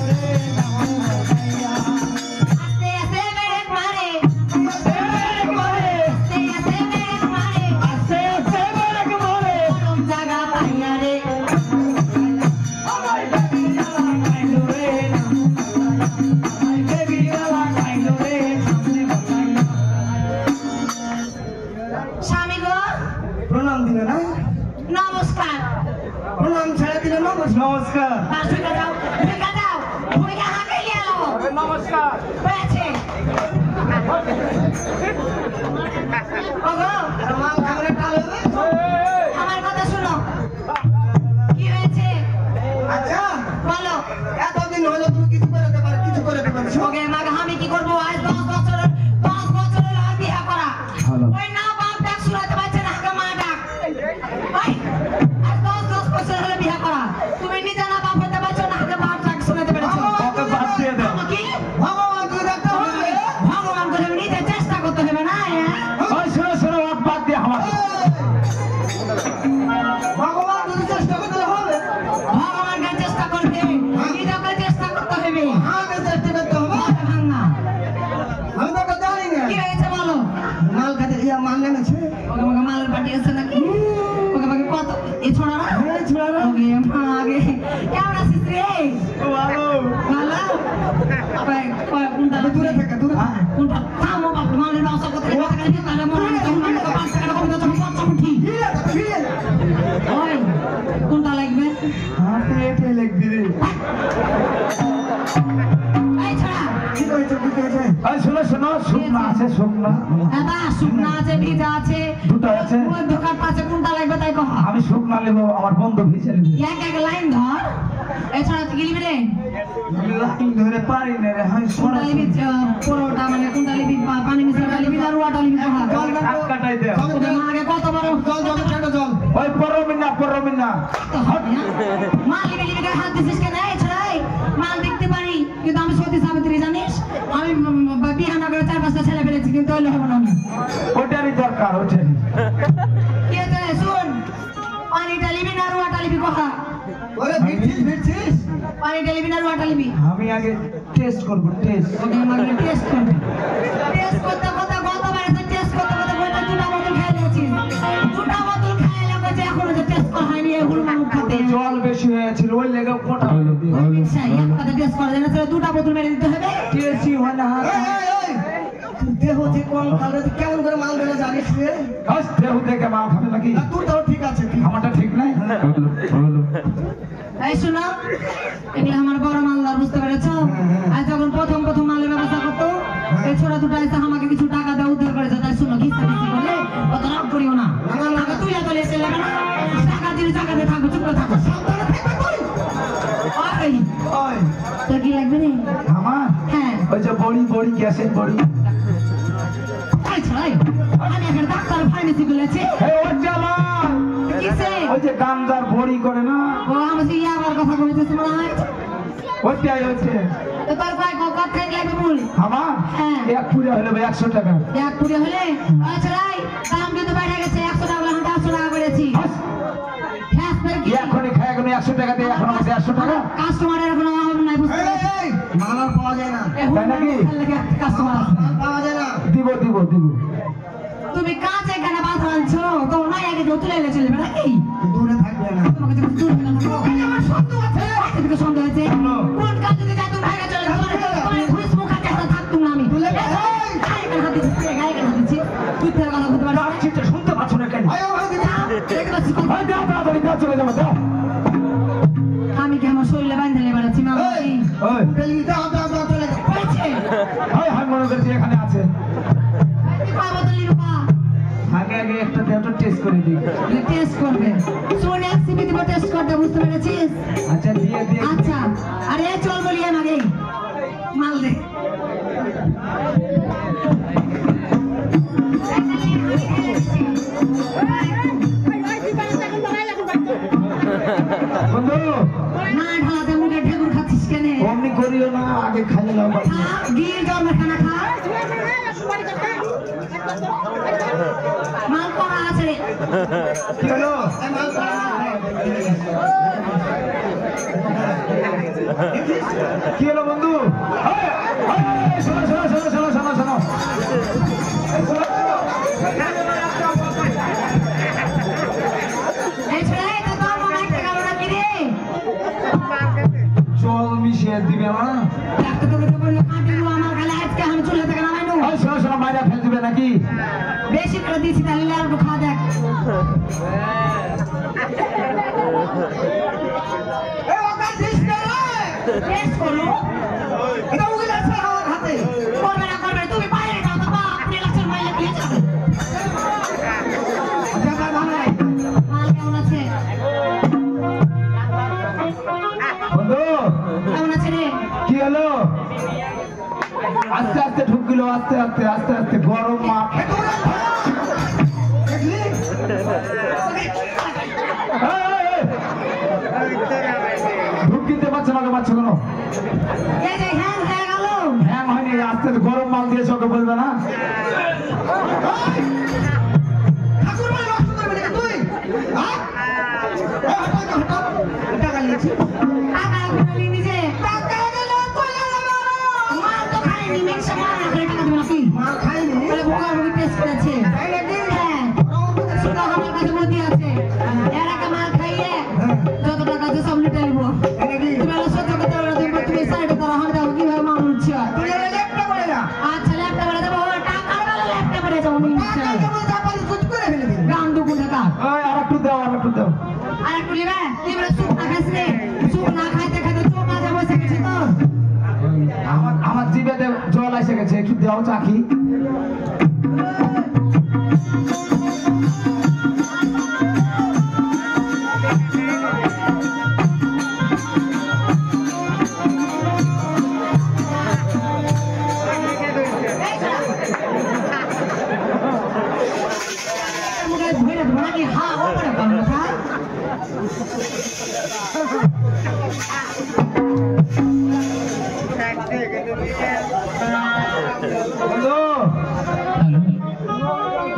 এতদিন হলো তুমি কিছু করে দিতে পারছো ওকে মাগা আমি কি করবো আজ 10 বছর হলো আর বিয়ে করা ভালো। ওই না বাপ ডাক শুনাতে পারছে না আগে মা ডাক ওই আজ 10 বছর হলো বিয়ে করা তুমি নিজে না বাপ হতে পারছো না আগে বাপ ডাক শুনাতে পারছো ওকে বাদ দিয়ে দাও। কি ভগবান তুমি দেখতে হবে ভগবান করে নিজে চেষ্টা করতে হবে না ওই শোনো ওকে বাদ দিয়ে আমার ভগবান তুমি চেষ্টা করতে হবে ভগবানকে চেষ্টা করবে নিজেকে চেষ্টা করতে হবে আমাকে চেষ্টা করতে হবে ভাঙা আমি তো জানি না কি হয়েছে বলো মাল খাতে মাল নেমেছে ওকে আমাকে মাল পাঠিয়েছে নাকি ওকে আমাকে কত এই ছোড়া না হ্যাঁ ছোড়া ওকে আগে কেমন আছিস রে ভালো ভালো কোনটা দূরে থেকে কোনটা থামো বাপ মালের ব্যবসা করতে কথা কানে তাহলে মনে হয় তখন মানে 5 টাকা কমে যাচ্ছে 5 উঠি ওই কোনটা লাগবে হাতে এটে লিখবি রে এই ছোড়া কি হয়েছে ওই শোনো শুকনা আছে শুকনা এবা শুকনা আছে ভিজা আছে দুটো আছে ওই দোকান পাশে কোনটা লাগবে তাই কহ আমি শুকনা নেবো আমার বন্ধু ভিজে নেবে এক লাইন ধর এছাড়া তুই গেলি রে আমি লাইন ধরে পারি না রে আমি কোনটা লিবি পরোটা মানে কোনটা লিবি পানি মিশাটা লিবি আর ওয়াটা লিবি কহ জল কাটাই দে ওদের মা আগে কত বড় জল জল ওই পরমিনা তো হবে না মা লিবি গায়ে হাত দিছিস কেন এই ছড়াই মাল দেখতে পারি কিন্তু আমি সত্যি সাবিত্রী জানিস আমি বিহানা করে 4-5টা ছেলে ফেলেছি কিন্তু হইলে হবে না আমি ওটারই দরকার ওটারই কি হচ্ছে শুন পানিটা লিবি না আর ওয়াটা লিবি কহ ওরে ভিড়ছিস পানিটা লিবি না আর ওয়াটা লিবি আমি আগে টেস্ট করব টেস্ট ওকে আমাকে টেস্ট করবে টেস্ট করতে গতবার এসে টেস্ট করতে বইটা দুটা বোতল খেয়ে নিয়েছিস দুটা বোতল খেয়ে লাগবে যে এখনো যে টেস্ট করা হয়নি এগুলো মানুষ খাতে জল বেশি হয়েছিল ওই লেগে কোটা হলো সেই একটা টেস্ট করা যায় না তাহলে দুটা বোতল মেরে দিতে হবে টেস্টই হয় না দেহ যে কোন কালে কেমন করে মাল বেলা জানিস রে হাস দেহ থেকে মাল খাবে নাকি তোর তাও ঠিক আছে আমারটা ঠিক নাই এই শোনো এগুলো আমার বড় মালদার বুঝতে পেরেছো আর যখন প্রথম মালের ব্যবস্থা করতো এই ছোট দুটো এসে আমাকে কিছু টাকা দেওয়া উদ্ধার করেছে তাই শোনো ঘিসা ঘিসি বলে অত রাগ করিও না আগে তুই এত এসে লাগবে না টাকা দিলে টাকা দিয়ে থাকবো চুপ করে থাকো সাবধানে থাকবে তুই ওই তোর কি লাগবে রে আমার হ্যাঁ ওই যে বড়ি গ্যাসের বড়ি তাই ছড়াই আমি এখানে ডাক্তার ফার্মেসি খুলেছি হে ওই জামা কিসে ওই যে গাঞ্জার বড়ি করে না ও আমাকে ইয়াবার কথা বলতেছ মনে হয় ওইটাই হচ্ছে তো তোর কয় কত লাগবে বল আমার হ্যাঁ। এক পুরে হলে 100 টাকা এক পুরে হলে আচ্ছা রাই দাম কিন্তু বেড়ে গেছে 100 টাকা এখন 100 টাকা করেছি হাস, হ্যাঁ স্যার কি এখনই খায় এখন 100 টাকা দিয়ে এখন আমাকে 100 টাকা কাস্টমারের এখন অভাব নাই বুঝতে পারছিস মাল আর পাওয়া যায় না তাই নাকি? কাস্টমার মাল পাওয়া যায় না দিব তুমি কাছে কেন বাধা আনছো তো নাই আগে তুলে এলে চলবে নাকি দূরে থাকবে না তোমাকে যখন দূর আমার সন্দেহ আছে এদিকে সন্দেহ আছে কোন কাজ যদি যাই তুমি ভাগে চলে তোমার ঘুষ মুখ হাতে থাকতুম না আমি গায়ে কেন হাত দিচ্ছি গায়ে কেন হাত দিচ্ছি তুই তোর কথা বলতে পারছিস চিন্তা শুনতে পাচ্ছ না কেন আয় ভাই দিদি দেখতে পাচ্ছিস কোন- ভাই দাও তাড়াতাড়ি দাও চলে যাবো দাও আমি কি আমার শরীরে বাঁধলে বেড়াচ্ছি মা এই ওই বেলি দাও চলে যাও হয়েছে হাই মনে করছি এখানে আছে তুই কয় বোতল রূপা আগে একটা দেওটা টেস্ট করে দিই টেস্ট করবে শোন এক সিবি দিব টেস্ট করতে বুঝতে পেরেছিস আচ্ছা দিয়ে আচ্ছা আরে চল বলি আমাকে মাল দে বন্ধু না ঢালাতে মুখে ঢেকুর খাচ্ছিস কেন অমনি করিও না আগে খাইয়ে নাও বাড়ি। খা গিয়ে জন্মের খানা খা মাল করা আছে রে কি হলো কি হলো বন্ধু এই, এই, শোনো এই ছেলে তো তোর মনে একটা গেল না কি রে জল মিশিয়ে দিবে না একটা তো বলে বললো কাটিলো আমার খালি আজকে আমি চুলে থেকে নামাইনো এই, শোনো মাইরা ফেল দিবে নাকি বেশি করে দিয়েছি তাহলে আর খাওয়া দেখ এই ওটা দিস না টেস্ট করো এটা উগলে আছে আমার হাতে করবে না তুমি বাইরে যাও তো বা আপনি লাচের মাইলে দিয়ে যাবে আচ্ছা ভালো মাল কেমন আছে বন্ধু হ্যালো আস্তে আস্তে ঢুকিল আস্তে আস্তে আস্তে আস্তে গরম মাঠ ঢুকিতে পারছে না পারছো কেন হ্যাং হয়নি আস্তে আস্তে গরম মাল দিয়েছে ওকে বলবে না আমার জিভে জল এসে গেছে একটু দেওয়া চাকি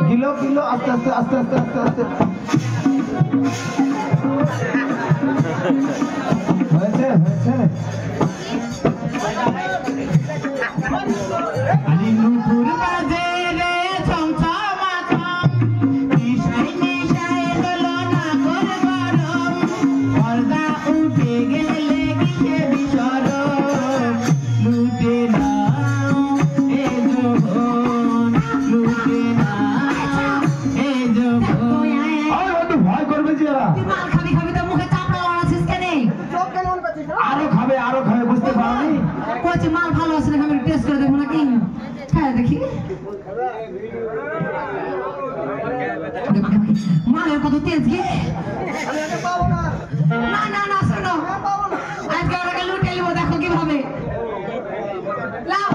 কিলো কিলো আস্তে আস্তে আস্তে আস্তে আস্তে আস্তে হয়েছে হয়েছে মাল ভালো আছে আমি টেস্ট করে দেখবো নাকি হ্যাঁ দেখি মালের কত তেজ গে না না না শোনো আজকে ওটাকে লুটে নিব দেখো কিভাবে লাও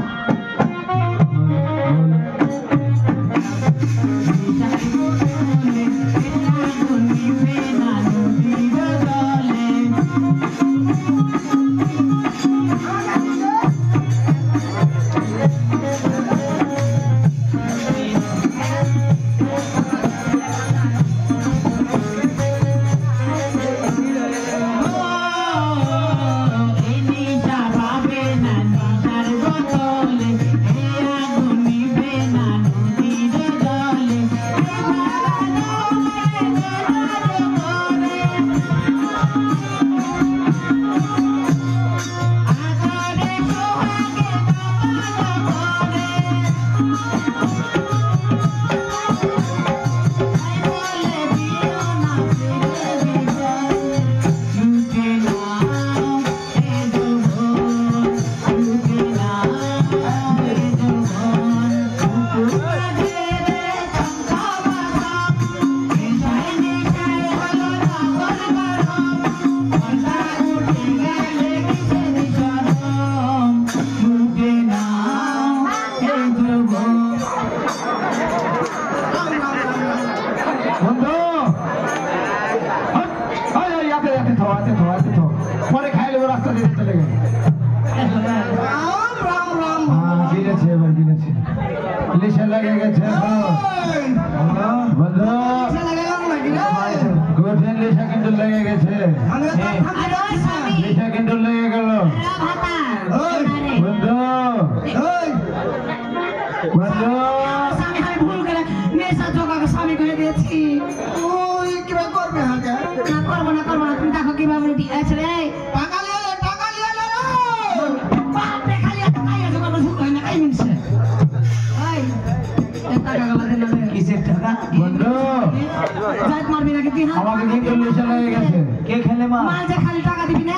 আমাকে কিন্তু নেশা লেগে গেছে কে খেলে মা মাল যা খালি টাকা দিবি না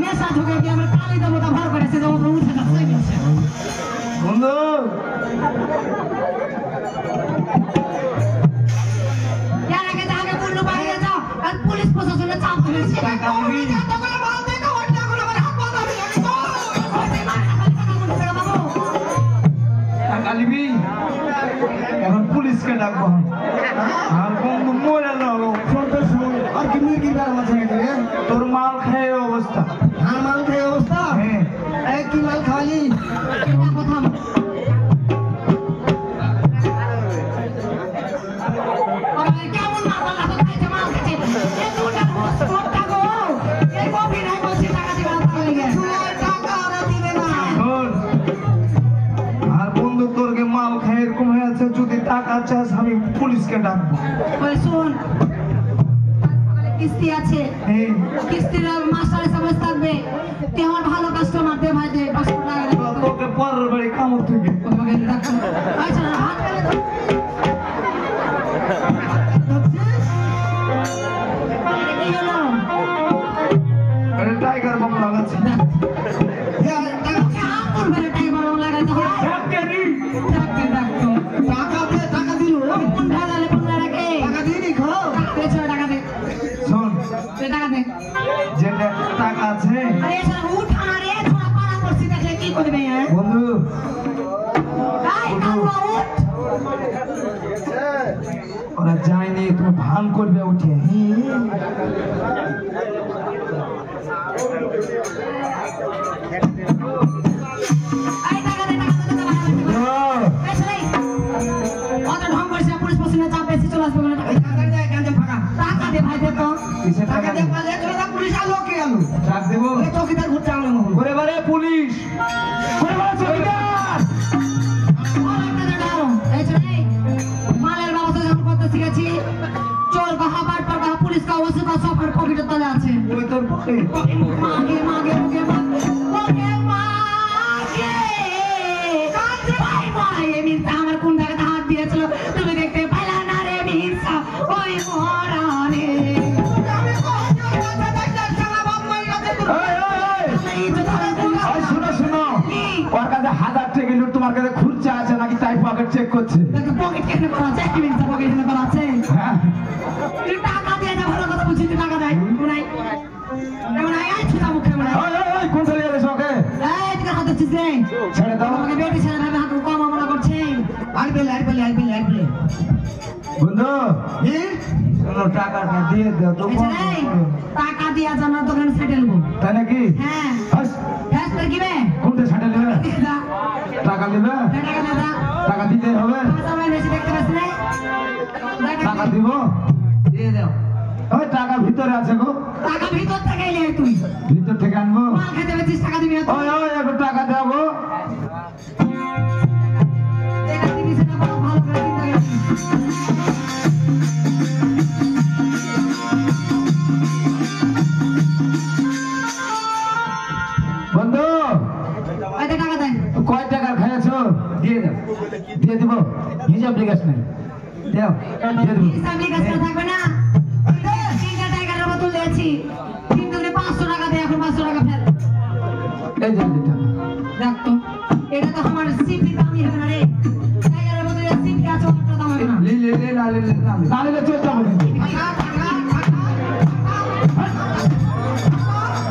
নেশা ঢুকে গিয়ে আমার কালি দেবতা ভর করেছে যে ওপরে উঠে যাচ্ছে বন্ধু এর আগে আগে বললো বাইরে যাও আর পুলিশ প্রশাসনের চাপ ধরেছে টাকা নিবি এখন পুলিশকে ডাকবো আর বন্ধু মরে গেল আর কি মুরগির বেড়া মাঝে রেখে তোর মাল খেয়ে অবস্থা আর মাল খেয়ে অবস্থা হ্যাঁ এই কি মাল খাওয়ালি এটা কথা ওরে কেমন মাল লাগা খাইছে মাল খাইছে এই দুটা মোটা গো এই কফি নাই বলছি টাকা দিবা তার লাগে টাকা আর দিবে না শোন, আর বন্ধু তোরকে মাল খেয়ে এরকম হয়ে আছে যদি টাকা চাস আমি পুলিশকে ডাকবো ওই শুন কিস্তি আছে হ্যাঁ কিস্তির মাস্টারের সময় থাকবে তুই আমার ভালো কাস্টমার দে ভাই দে 500 টাকা দে তোকে পরের বাড়ি কামড় থেকে তোমাকে রাখো আচ্ছা হাত ফেলে দাও কি হলো আরে টাইগার বাম লাগাচ্ছি হাত ফেলে টাই বড় লাগাতে হয় টাকা দিল কোন ঢালালে কোন রাখে টাকা দিনি খাও টাকা দে শোন টাকা দে যেটা টাকা আছে আরে এসব উঠা না রে থোড়া পাড়া করছি দেখলে কি করবে হ্যাঁ বন্ধু এই কালুয়া উঠ ওরা যায়নি তুমি ভান করবে উঠে এই টাকা দে অত ঢং করছে পুলিশ প্রশাসনের চাপ বেশি চলে আসবে টাকা দে ভাই দে তো কিসের টাকা টাকা দিয়ে পালিয়ে চলে যা পুলিশ আলো কে আলো ডাক দেবো চৌকিদার ঘুরতে আলো না ঘুরে বারে পুলিশ ঘুরে বারে চৌকিদার মালের ব্যবস্থা যখন করতে শিখেছি চোর কাহা বার পর কাহা পুলিশ কাহা ওসি কাহা সব আর পকেটের তলে আছে ওই তোর পকেট মাগে মাগে মুগে মাগে মাগে ভাই ভাই মির্জা আমার কোন জায়গায় হাত দিয়েছিল তুমি দেখতে পেলা না রে মির্জা ওই মরানে আমি শোনো শোনো ওর কাছে 1000 টাকা লুট তোমার কাছে খুঁজছে আছে নাকি তাই পকেট চেক করছে পকেট কেন করা আছে কি মির্জা পকেট কেন করা আছে হ্যাঁ তুই টাকা দিয়ে যা ভালো কথা বুঝিস টাকা দেয় নাই এমন আয় ছুটা মুখে মনে ওই কোন চলে গেলে সকে এই তুই হাত দিছিস রে ছেড়ে দাও আমাকে বেটি ছেলে ভাবে হাত কম আমরা করছে আইবেলে বন্ধু শোনো টাকাটা দিয়ে দাও তো এই রে টাকা দিয়া জানা তো কেন সেটেলবো তাই নাকি হ্যাঁ হাস, হ্যাঁ তোর কি বে কোনটা ছাড়ে নেবে দিদা টাকা দেবে টাকা দাদা টাকা দিতে হবে সবাই বেশি দেখতে পাচ্ছ না টাকা দিব দিয়ে দাও ওই টাকা ভিতরে আছে গো টাকা ভিতর থেকে এলে তুই ভিতর থেকে আনবো মাল খেতে বেশিস টাকা দিবি না তুই ওই একটু টাকা দেবো টাকা দিবি সেটা ভালো করে চিন্তা বন্ধু ওই টাকা দেন কয় টাকার খাইছো দিয়ে দাও দিয়ে দিব হিসাব লিখাস নাই দাও দিয়ে দেবো হিসাব নিকাশ করে থাকবে না তিনটা টাকার বোতল দিয়েছি কিন্তু 500 টাকা দে এখন 500 টাকা ফেল এই যে টাকা দেখ তো এটা তো আমার সিপি দামি হবে না রে টাকার বোতলে সিপি আছে ওটা দাম হবে না লে লে লে না লে লে না লে লে চল যাবো কিন্তু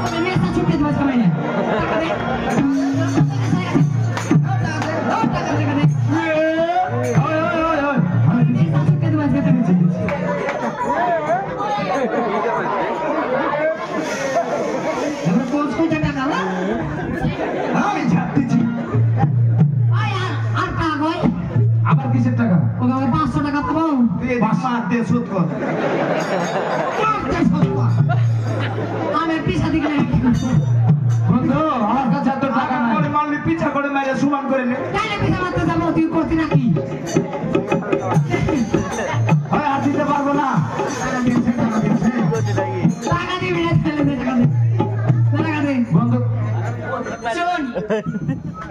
ওটা মেসা ছুটে দিবাস কামাই না টাকা দে টাকা দে ওই ওই ওই ওই মেসা ছুটে দিবাস কামাই এবার কোচ কোচে টাকা না আমি ঝাড় দিচ্ছি ওই আর টাকা কই আবার কিসের টাকা ওকে 500 টাকা পাবো বাসার দিয়ে সুদ কর আমি পিছা দিকে বন্ধু আমার কাছে এত টাকা নাই করে মারলি পিছা করে মেরে সমান করে নে তাইলে পিছা মারতে যাবো তুই করতি নাকি ওই আর দিতে পারবো না টাকা দিবি না তাহলে দে টাকা দে টাকা দে বন্ধু শোন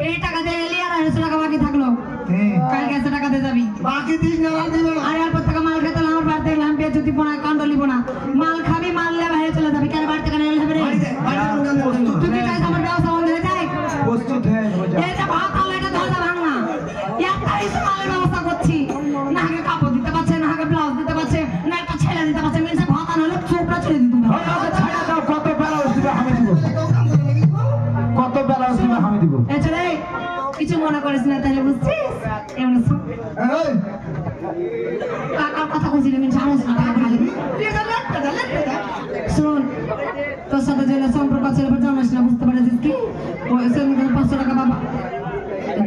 এই টাকা দিয়ে গেলি আর 100 টাকা বাকি থাকলো কালকে 100 টাকা দিয়ে যাবি বাকি দিস না আর দিবে না আর এরপর থেকে মাল খেতে আমার বাড়িতে গেলাম বেচুতি পোনা কান্ড লিব না মাল খাবি মাল লে বাইরে চলে যাবি কেন বাড়িতে কেন এলে হবে রে পুরো ছেড়ে দিই তোমরা। আমাকে ছাড়া দাও, কত ব্লাউজ দিবে আমি দিব, কত ব্লাউজ দিবে আমি দিব। এই ছেলে, কিছু মনে করিস না তাহলে, বুঝছিস? এমন শোন। এই, কাকার কথা কইছিলি আমি জানোস না টাকা খালি। শোন, তোর সাথে যে সম্পর্ক ছিল জানিস না, বুঝতে পারছিস কি? ওই সেদিন 500 টাকা বাবা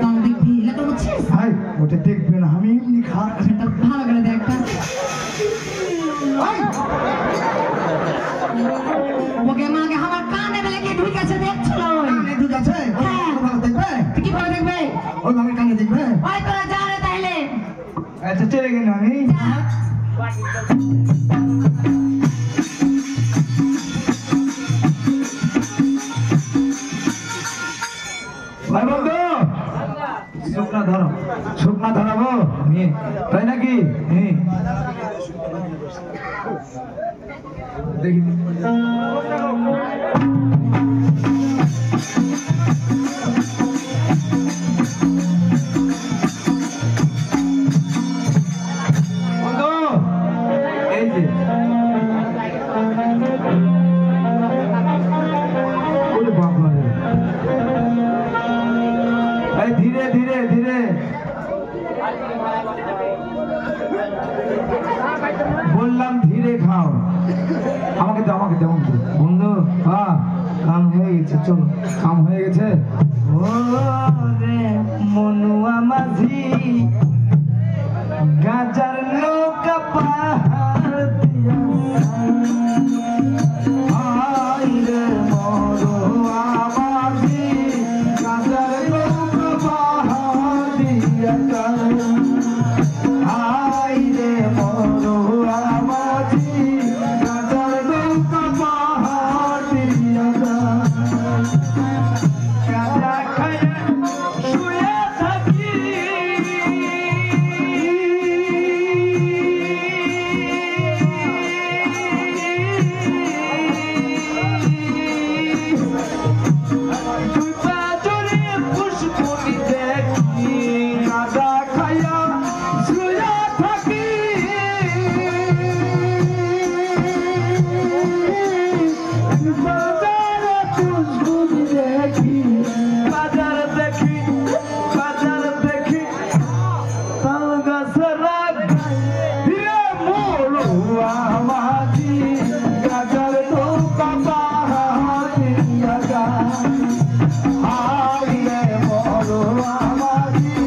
দাম দেখবি, এটা বুঝছিস? ভাই ওটা দেখবে না, আমি এমনি খাচ্ছি। সেটা ভালো করে দেখ একটা। ওকে মাকে আমার কানে বেলে কি ঢুকেছে দেখছিল? কানে ঢুকেছে? হ্যাঁ। ওভাবে দেখবে? তুই কি করে দেখবে? ওইভাবে কানে দেখবে? ওই তোরা যা রে তাইলে। আচ্ছা চলে গেল আমি। যা। ভাই বন্ধু, শুকনা ধরো, শুকনা ধরাবো নি, তাই নাকি? দেখি বন্ধু, এই যে ওরে বাবা রে, এই ধীরে ধীরে ধীরে, বললাম ধীরে খাও। আমাকে দাও, আমাকে দাও বন্ধু। হ্যাঁ, কাম হয়ে গেছে, চলো। কাম হয়ে গেছে। ও রে মনুয়া মাঝি, গাজার নৌকা পাহাড় দিয়া, আই রে মনুয়া মাঝি, গাজার নৌকা পাহাড় দিয়া, আই রে মনুয়া মাঝি, গাজার নৌকা পাহাড় দিয়া, গাজা খায়া শুয়ে থাকি, দুই পা জড়িয়ে পুষ্পনি দেখি, গাজা খায়া শুয়ে থাকি, বাজারে পুষ্পনি দেখি, বাজার দেখি, বাজার দেখি, তাল গাছের হিরে মরুয়া মাঝি, গাজার নৌকা পাহাড় দিয়া গা, হাই রে মরুয়া মাঝি,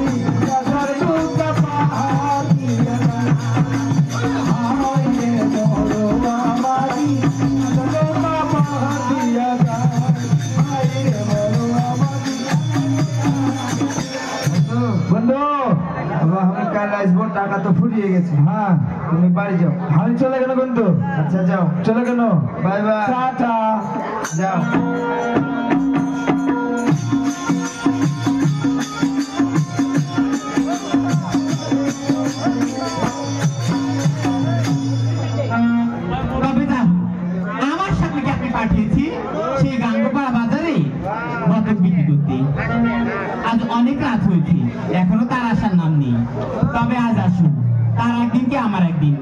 গাজার নৌকা পাহাড় দিয়া গা, হাই রে মরুয়া মাঝি, গাজার নৌকা পাহাড় দিয়া গা, হাই রে মরুয়া মাঝি। বন্ধু, আমি কাল আসবো, টাকা তো ফুরিয়ে গেছে। হ্যাঁ, তুমি বাড়ি যাও। আমি চলে গেল বন্ধু। আচ্ছা যাও, চলে গেল। বাই বাই, টাটা, যাও। তবে যান, আমার স্বামীকে আপনি পাঠিয়েছি সেই গাঙ্গপাড়া বাজারে বতক বিক্রি করতে। আজ অনেক রাত হয়েছে, এখনো তার আসার নাম নেই। তবে আজ আসুন, তার একদিন কি আমার একদিন।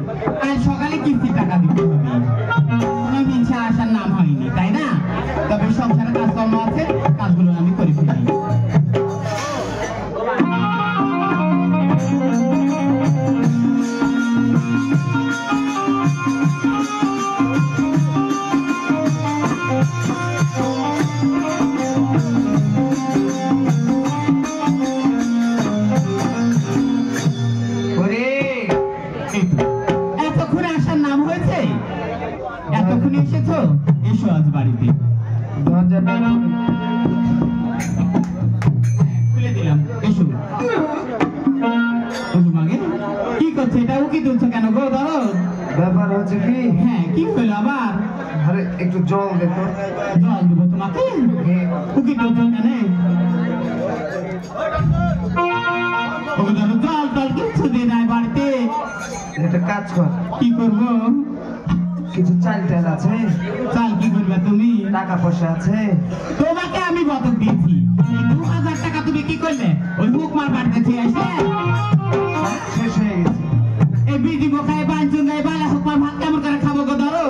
আজ সকালে কিস্তির টাকা দিতে হবে। কোনো দিন সে আসার নাম হয়নি, তাই না? তবে সংসারে কাজকর্ম আছে, কাজগুলো আমি করে ফেলি। ওরে, এই তো, এতক্ষণে আসার নাম হয়েছে? এতক্ষণে এসেছো? এসো আজ বাড়িতে। দরজাটা খুলে দিলাম, এসো। ওগো মাগে, কি করছে এটা? উকি তুলছো কেন গো? ধরো। ব্যাপার হচ্ছে কি, হ্যাঁ, কি হলো আবার? আরে একটু জল দে তো। জল দেবো তোমাকে? উকি তুলছো কেন? ওগো ধরো, জল টল কিচ্ছু দিয়ে নাই বাড়িতে। একটা কাজ কর, কি করবো? কিছু চাল টাল আছে? চাল কি করবে তুমি? টাকা পয়সা আছে? তোমাকে আমি বতক দিয়েছি, এই 2000 টাকা তুমি কি করলে? ওই মুখ মার বাড়িতে থেকে আসে শেষ হয়ে গেছে। এই বিড়ি বোকায় বাঞ্চুন গায়ে বালা হুকমার ভাত কেমন করে খাবো গো? ধরো,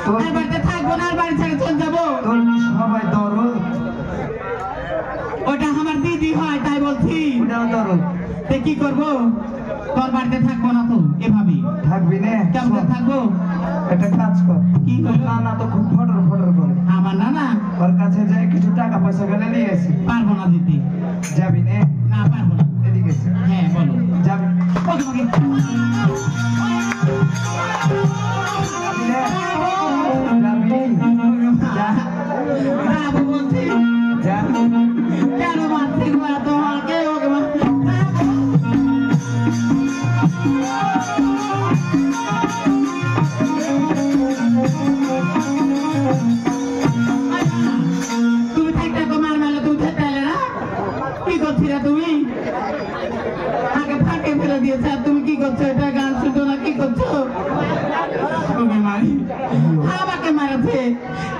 আর বাড়িতে থাকবো না, আর বাড়ি ছেড়ে চলে যাবো। তোর কি সবাই দরদ? ওটা আমার দিদি হয় তাই বলছি। ওটাও দরদ। তে কি করবো? তোর বাড়িতে থাকবো না তো এভাবে। থাকবি না? কেমন থাকবো? একটা কাজ কর। কি তোর হলো? নানা তো খুব ফটর ফটর করে। আমার নানা? ওর কাছে যাই কিছু টাকা পয়সা গেলে নিয়ে আসি। পারবো না দিতে। যাবি না? না পারবো না। এদিকে এসে। হ্যাঁ বলো। যাবি? ও তোমাকে যাবি? যা। যাবো বলছি। যা। কেন মারছি গো তোমাকে? ওকে তুমি থাকতে তো মার মেলে তুমি থাকতে না? কি করছিলে তুমি? আগে ফাঁকে ফেলে দিয়েছে আর তুমি কি করছো? এটা গান শুনছো না কি করছো? ওকে মারি। আমাকে মারেছে।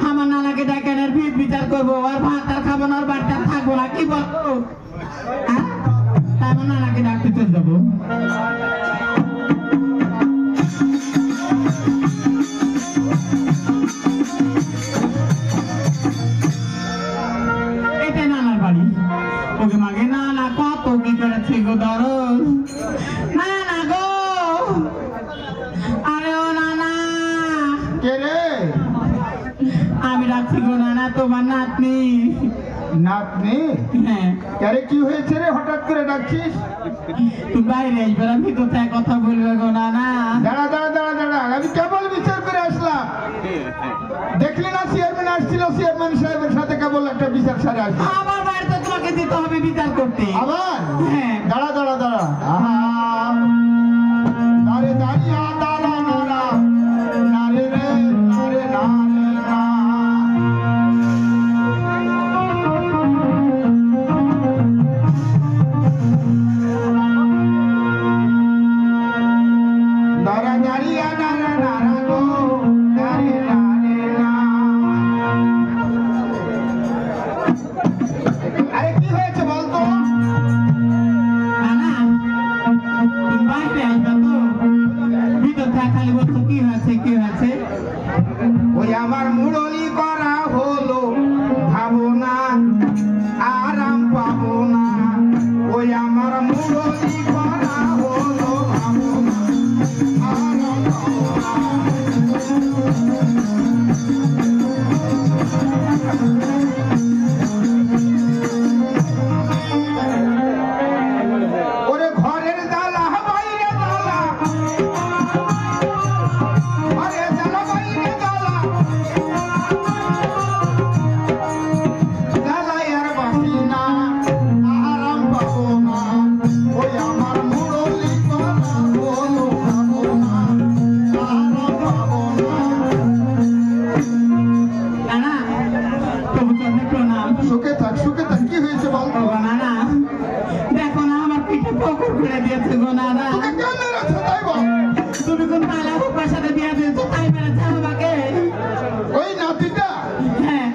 আমার নানাকে ডাকেন আর বিচার করবো, আর ভাত আর খাবো না, আর বাড়িতে আর থাকবো না, কি বলবো? হ্যাঁ? তাই আমার নানাকে ডাকতে চলে যাবো। এটাই নানার বাড়ি। ওকে মাগে নানা কত কি করেছে গো দরদ। নানা গো, আরে ও নানা, কে রে? আমি ডাকছি গো নানা, তোমার নাতনি। নাতনি? হ্যাঁ, আরে কি হয়েছে রে হঠাৎ করে ডাকছিস? তুই বাইরে আসবে না, ভিতর থেকে কথা বলবে গো নানা। দাঁড়া দাঁড়া দাঁড়া দাঁড়া, আমি কেবল বিচার করে আসলাম। দেখলি না চেয়ারম্যান আসছিল, চেয়ারম্যান সাহেবের সাথে কেবল একটা বিচার সারে আসলো। আমার বাড়িতে তোমাকে দিতে হবে বিচার করতে। আবার? হ্যাঁ। দাঁড়া দাঁড়া দাঁড়া, আহা দাঁড়ে দাঁড়িয়া দাঁড়া দাঁড়া, নারে রে নারে নারে না। দাঁড়া দাঁড়িয়া নারা নারা গো, নারে নারে না। আরে কি হয়েছে বলতো? নানা, তুমি বাইরে আসবে তো? ভিতর থেকে খালি বলছো কি হয়েছে কি হয়েছে। ওই আমার মুরলি করা হলো, ভাবো না আরাম পাবো না। ওই আমার মুরলি করা হলো, ভাবো না আরাম পাবো না। ওরে ঘরের জ্বালা বাইরে জ্বালা, ঘরের জ্বালা বাইরে জ্বালা, জ্বালায় আর বাসি না, আরাম পাবো না। ওই আমার মুরলি করা হলো, ভাবো না আরাম পাবো না। নানা, তবু চলে প্রণাম। সুখে থাক সুখে থাক, কি হয়েছে বলতো? গো নানা, দেখো না আমার পিঠে পকর করে দিয়েছে গো নানা। তোকে কে মেরেছে তাই বল? তুমি কোন পালা হুপার সাথে বিয়ে দিয়েছো তাই মেরেছে আমাকে। ওই নাতিটা হ্যাঁ,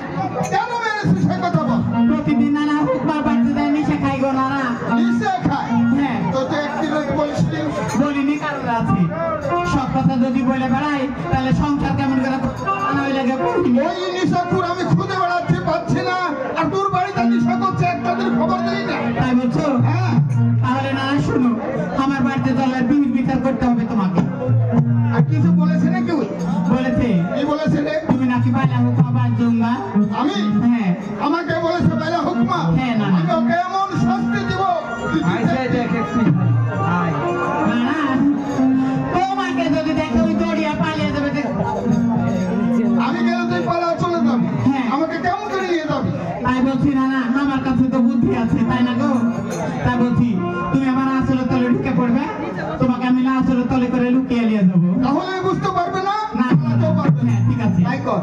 কেন মেরেছে সে কথা বল। প্রতিদিন নানা হুকমার বাড়িতে যায় নিশে খাই গো নানা। নিশ্চয় খায়। হ্যাঁ, তো তো একদিন বলছিলি বলিনি কারণ আছে। সব কথা যদি বলে বেড়াই তাহলে সংসার কেমন করে আনা হয়ে লাগে বলিনি। ওই নিশাকুর আমি খুঁজে বেড়াচ্ছি পাচ্ছি না, আর তোর বাড়িতে নিশা করছে একটা দিন খবর দিলি না। তাই বলছো? হ্যাঁ, তাহলে নানা শুনো, আমার বাড়িতে চলে বিচার করতে হবে তোমাকে। আর কিছু বলেছে নাকি? ওই বলেছে কি বলেছে রে? তুমি নাকি পালা হুকমা বাদ জঙ্গা। আমি? হ্যাঁ, আমাকে বলেছে বেলা হুকমা? হ্যাঁ, না, না। আমি ওকে এমন শাস্তি দিব। নানা, তোমাকে যদি দেখে ওই দড়িয়া পালিয়ে যাবে দেখো। আমি গেলে তুই পালাও চলে যাবি। হ্যাঁ। আমাকে কেমন করে নিয়ে যাবি? তাই বলছি নানা, আমার কাছে তো বুদ্ধি আছে তাই না গো। তাই বলছি তুমি আমার আসলে তলে ঢুকে পড়বে, তোমাকে আমি না আসলে তলে করে লুকিয়ে নিয়ে যাবো। তাহলে বুঝতে পারবে না, না, পালাতেও পারবে না। হ্যাঁ ঠিক আছে। তাই কর।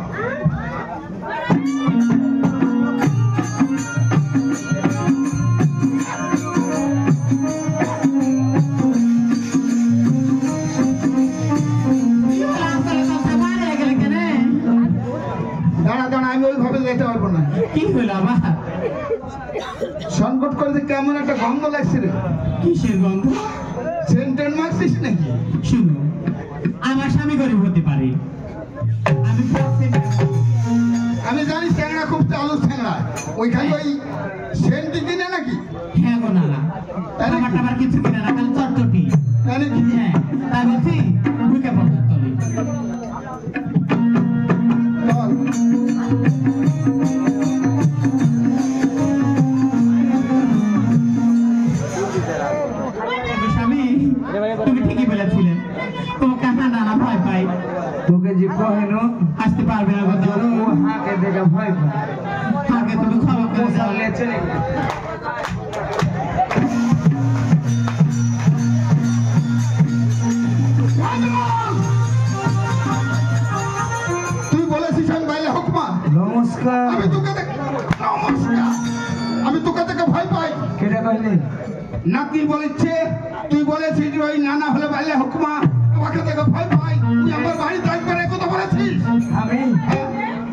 আসলে কথা বাড়িয়ে গেলে কেন? দাঁড়া দাঁড়া, আমি ওইভাবে যেতে পারবো না। কি হলো আবার? সংকট করে কেমন একটা গন্ধ লাগছে রে। কিসের গন্ধ? সেন্টেন মারছিস নাকি? শুনো, আমার স্বামী গরিব হতে পারে, আমি আমি বলছি না। আমি জানি ট্যাংরা খুব চালু ট্যাংরা ওইখানে ওই সেন্টি কিনে নাকি হ্যাঁ গো নানা আমার টাবার কিছু কিনে না খালি চটচটি তাই নাকি হ্যাঁ তাই বলছি ঢুকে পড়ো তলে চল স্বামী তুমি ঠিকই বলেছিলে তোমাকে আমার নানা ভয় পাই তোকে যে কহেনো আসতে পারবে না কথা ও হাঁকে দেখে ভয় পায় আগে তুমি ক্ষমা করে দাও বললে চলে গেল। তুই বলেছিস আমি বাইরে হুকমা নমস্কার আমি তোকে নমস্কার আমি তোকে থেকে ভয় পাই কেটা কইলি নাতি বলেছে তুই বলেছিস ওই নানা হলে বাইরে হুকমা তোমাকে থেকে ভয় পাই তুই আমার বাড়ি দাঁড় করে কথা বলেছিস আমি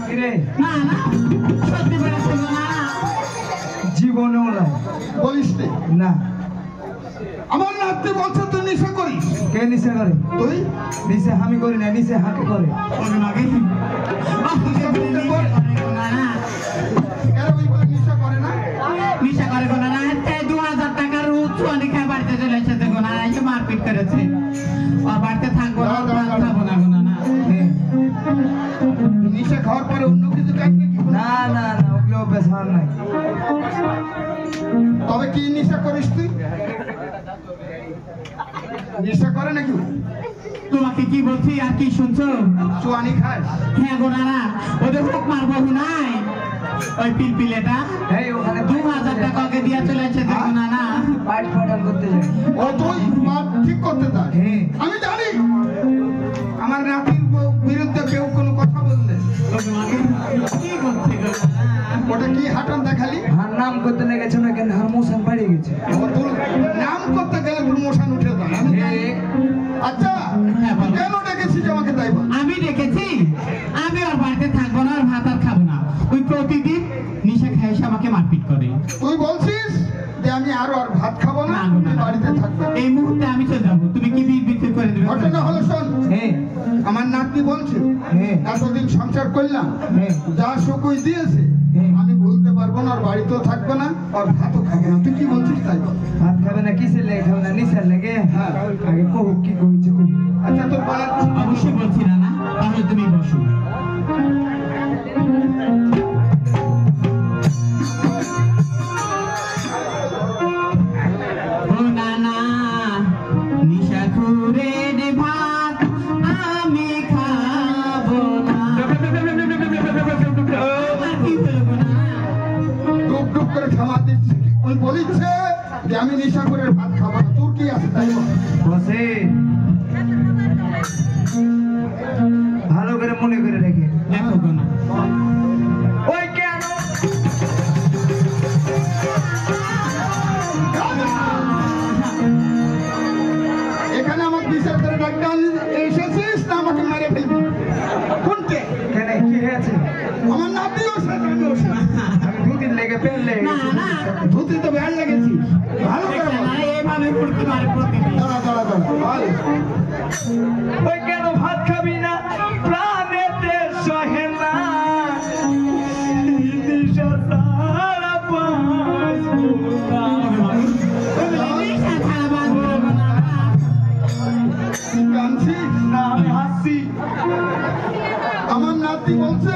কিরে না না সত্যি বলেছো গো না জীবনেও নাই বলিস নি। না আমার নাতি বলছে তুই নেশা করিস কে নিচে করে তুই নিচে আমি করি না নিচে হাঁকে করে ওরে মাগে কেন ওই বলে নেশা করে না নিশা করে গো না না 2000 টাকার উচ্চনি খাই বাড়িতে চলে এসেছে গো না এসে মারপিট করেছে আর বাড়িতে থাকবো না ভাত খাবো না গো না হ্যাঁ। নেশা খাওয়ার পরে অন্য কিছু খাই নাকি না না না ওগুলো অভ্যাস আমার নাই তবে কি নেশা করিস তুই নেশা করে নাকি তোমাকে কি বলছি আর কি শুনছো চুয়ানি খাস হ্যাঁ গো না না ওদের হুক মারবো নাই ওই পিলপিলেটা এই ওখানে 2000 টাকা ওকে দিয়া চলে এসেছে গো না না পাট ফাটাল করতে যায় ও তুই মার ঠিক করতে চাস হ্যাঁ। আমি জানি আমার নাতির বিরুদ্ধে কেউ কোনো কথা বললে ওরে মাগে কি করছে গো না না ওটা কি হাঁটান দেখালি হার নাম করতে লেগেছে না কেন হার মোশন বাড়িয়ে গেছে ও তোর নাম করতে গেলে প্রমোশন উঠে যায় আমি জানি। আচ্ছা হ্যাঁ, বলো। কেন ডেকেছিস আমাকে তাই বল আমি দেখেছি আমি ওর বাড়িতে থাকবো না আর ভাত আর খাবো না ওই প্রতিদিন নিশা খেয়ে এসে আমাকে মারপিট করে তুই বলছিস যে আমি আর ভাত খাবো না না, গো, না, তুই না। বাড়িতে থাকবে এই মুহূর্তে আমি চলে যাবো তুমি কি বিক্রি করে দেবে ঘটনা হলো শোন হ্যাঁ আমার নাতনি বলছে হ্যাঁ। এতদিন সংসার করলাম হ্যাঁ। যা সুকুই দিয়েছে হ্যাঁ। আমি ভুলতে পারবো না আর বাড়িতেও থাকবে না আর ভাতও খাবো না তুই কি বলছিস তাই বল ভাত খাবে না কিসের লেগে খাবে না নিচের লেগে হ্যাঁ। আগে কহুক কি কইছে কহুক আচ্ছা তোর বলার অবশ্যই বলছি না না তাহলে তুমি বসো ও না না নিশা খুরের ভাত আমি খাবো না আমার কি হলো গো না ডুব ডুব করে খাওয়া দিচ্ছে ওই বলিচ্ছে যে আমি নেশা করে ভাত খাবো না তোর কি আছে তাই বল বসে ভালো করে মনে করে রেখে দেখো গো না ওই কেন এখানে আমার বিচার করে ডাক্তার এসেছিস না আমাকে মেরে ফেলবি কোনটে কেন কি হয়েছে আমার নাতিও সাথে আমিও সাথে। আমি দুদিন লেগে পেন লেগে না না ধুতি তো ব্যান লেগেছিস ভালো করে বল। না এইভাবে ফুলকি মারে প্রতিদিন দাঁড়া দাঁড়া দাঁড়া বল। ওই কেন ভাত খাবি না প্রাণেতে সহে না নিশা সারা বাঁচবো না। নিশা ছাড়া বাঁচবো না কাঁদছিস? না আমি হাসছি আমার নাতি বলছে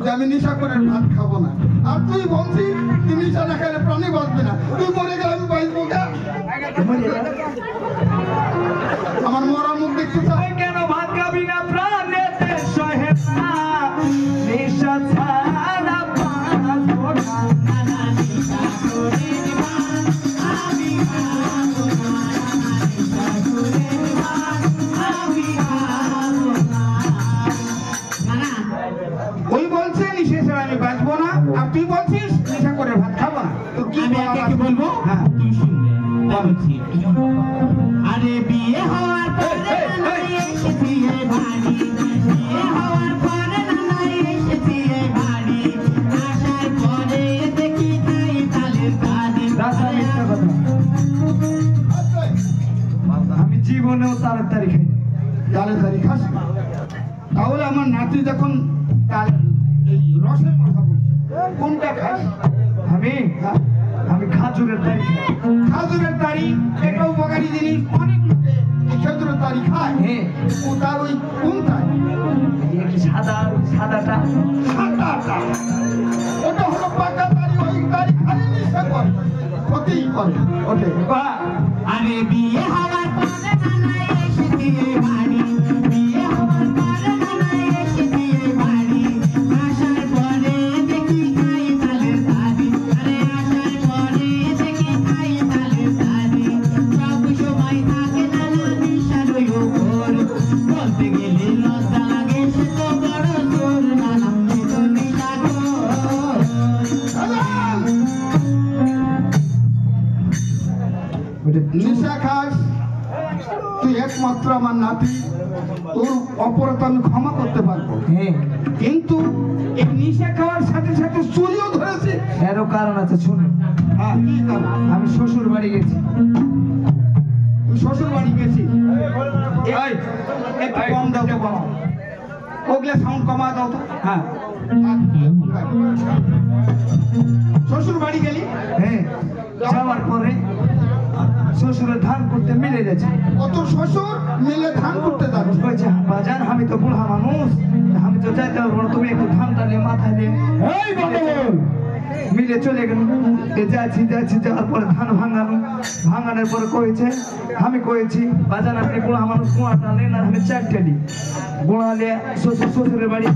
যে আমি নেশা করে ভাত খাবো না আর তুই বলছিস তুই নেশা না খেলে প্রাণী বাঁচবে না তুই মরে গেলে আমি বাঁচবো না আমার মরা মুখ দেখতে চাই ওই কেন ভাত খাবি না প্রাণেতে সহে না নিশা ছাড়া বাঁচবো না। ওই বলছে নেশা ছাড়া আমি বাঁচবো না আর তুই বলছিস নেশা করে ভাত খাবো না তো কি আমি বলার একে আছে? বলবো হ্যাঁ তুমি শুনবে বলছি আরে বিয়ে হওয়ার পরে নানাই এসেছি এই বাড়ি বিয়ে হওয়ার পরে নানাই এসেছি এই বাড়ি আসার পরে দেখি খাই তালের কাঁদি রাজা মিথ্যা কথা আচ্ছা, আমি জীবনেও তাড়াতাড়ি খাই তাহলে তারি খাস তাহলে আমার নাতি যখন তার এই রসের কথা বলছে, কোনটা খাস? আমি আমি খাজুরের তারি খাই। খাজুরের তারি একটা উপকারী জিনিস, অনেক লোকে এই খেজুরের তারি খায়। হ্যাঁ। ও তার ওই কোনটা? এই সাদাটা সাদাটা। ওটা হলো পাকা তারি, ওই তারি খালি নেশা করে, ক্ষতি করে। ওঠে আরে বিয়ে হওয়ার পরে নানা এসে দিয়ে বাড়ি, বিয়ে হওয়ার পরে নানা এসে দিয়ে বাড়ি, আসার পরে দেখি খাই তালের তারি, আরে আসার পরে দেখি খাই তালের তারি, সব সময় থাকে নানা নিশার উপর, বলতে গেলে লজ্জা লাগে সে তো বড় জোর, নানা সে তো নিশাখোর। নেশা খাস তুই, একমাত্র আমার নাতি, তোর অপরাধ আমি ক্ষমা করতে পারবো। হ্যাঁ, কিন্তু এই নেশা খাওয়ার সাথে সাথে চুরিও ধরেছে। এরও কারণ আছে, শুনুন। হ্যাঁ, কি কারণ? আমি শ্বশুর বাড়ি গেছি। তুই শ্বশুর বাড়ি গেছিস? এই, একটু কম দাও তো, কম। ওগুলা সাউন্ড কমা দাও তো। হ্যাঁ শ্বশুর বাড়ি গেলি? হ্যাঁ, যাওয়ার পরে শ্বশুরের ধান করতে মিলে গেছে। কত শ্বশুর মিলে ধান করতে যাচ্ছে। বলছে, বাজান আমি তো বুড়া মানুষ, আমি তো যাইতে পারবো না, তুমি একটু ধানটা নিয়ে মাথায় নিয়ে এই গন্ডগোল মিলে চলে গেল। যাচ্ছি যাওয়ার পরে ধান ভাঙানোর পরে কয়েছে, আমি কয়েছি বাজান আপনি বুড়া মানুষ, গুঁড়াটা নেন আর আমি চারটে নিই, গুঁড়া নিয়ে শ্বশুরের বাড়ি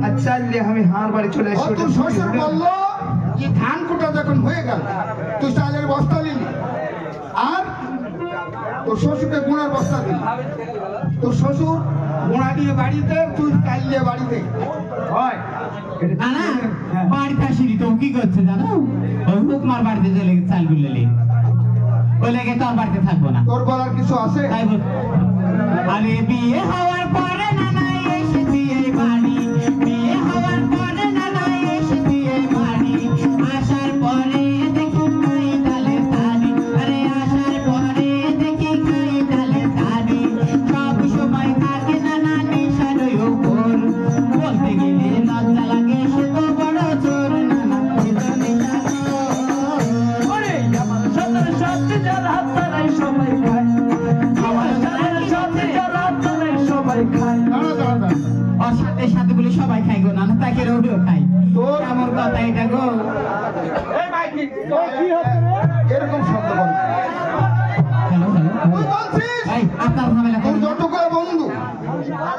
আর চাল দিয়ে আমি হার বাড়ি চলে আসি। তোর শ্বশুর বললো যে ধান কোটা যখন হয়ে গেল তুই চালের বস্তা নিলি, আর তোর শ্বশুরকে গুঁড়ার বস্তা দিলি। তোর শ্বশুর গুঁড়া দিয়ে বাড়িতে, তুই চাল দিয়ে বাড়িতে। হয় নানা বাড়িতে আসিনি তো কি করছে জানো, ওই হুকমার বাড়িতে চলে গেছে চালগুলো নিয়ে, ওই লেগে তো আর বাড়িতে থাকবো না। তোর বলার কিছু আছে? তাই বল, আরে বিয়ে হওয়ার পরে নানা এসে দিয়ে বাড়ি, বিয়ে হওয়ার পরে নানা এসে দিয়ে বাড়ি, আসার পরে দেখি খাই তালের তারি, আরে আসার পরে দেখি খাই তালের তারি, সব সময় থাকে নানা নিশার উপর, বলতে গেলে লজ্জা লাগে সে তো বড় চোর, নানা সে তো নিশাখোর। ওরে আমার সাথে সাথে যারা তারাই সবাই খায়, আমার সাথে যারা তারাই সবাই খায়। দাঁড়া দাঁড়া দাঁড়া। ওর সাথে সাথে বলে সবাই খাই গো, নানা তাকে রোডও খাই, তোর আমার কথা এটা গো। এরকম শব্দ বল। হ্যালো হ্যালো, তুই বলছিস এই আপনার ঝামেলা তোর করুন। যতগুলো বন্ধু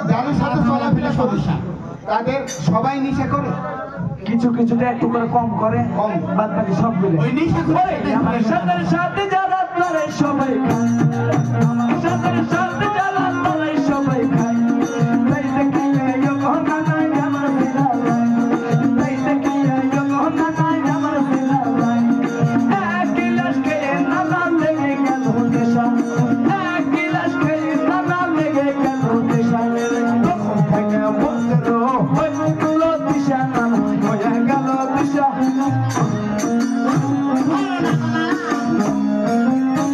যাদের সাথে চলাফেরা করিস তাদের সবাই নেশা করে? কিছুটা একটু করে কম করে, কম। বাদ বাকি সব মিলে। ওই নেশা করে আমার সাথে যারা তারাই সবাই খায়, আমার সাথে যারা তারাই সবাই খায়, তাই দেখি গহনা নাই আমার দিলা লাই, তাই দেখি গহনা নাই আমার দিলা লাই, এক গিলাস খেয়ে নানা লেগে গেল নেশা, এক গিলাস খেয়ে নানা লেগে গেল নেশা, তখন থেকে বন্ধুর হয়ে গেল দিশা, নানা হয়ে গেল দিশা।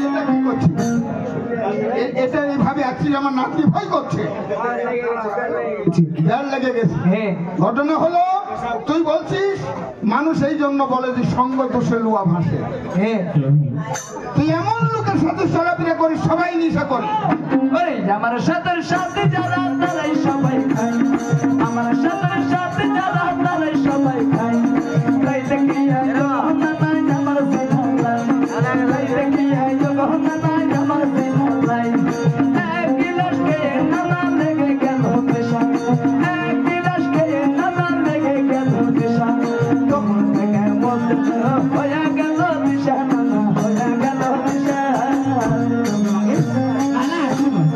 এটা কি করছিস? এটা এইভাবে আছিস, আমার নাতি ভয় করছে, ডর লেগে গেছে। হ্যাঁ, ঘটনা হলো তুই বলছিস মানুষ এই জন্য বলে যে সঙ্গ দোষে লোয়া ভাসে। হ্যাঁ, তুই এমন লোকের সাথে চলাফেরা করিস সবাই নেশা করে। ওরে আমার সাথে যারা তারাই সবাই খায়, আমার সাথে যারা তারাই সবাই খায়, তাই দেখি গহনা নাই আমার দিলা লাই, তাই দেখি গহনা নাই আমার দিলা লাই, এক গিলাস খেয়ে নানা লেগে গেল নেশা, এক গিলাস খেয়ে নানা লেগে গেল নেশা, তখন থেকে বলতে হয়ে গেল দিশা, নানা হয়ে গেল দিশা। নানা শুনুন,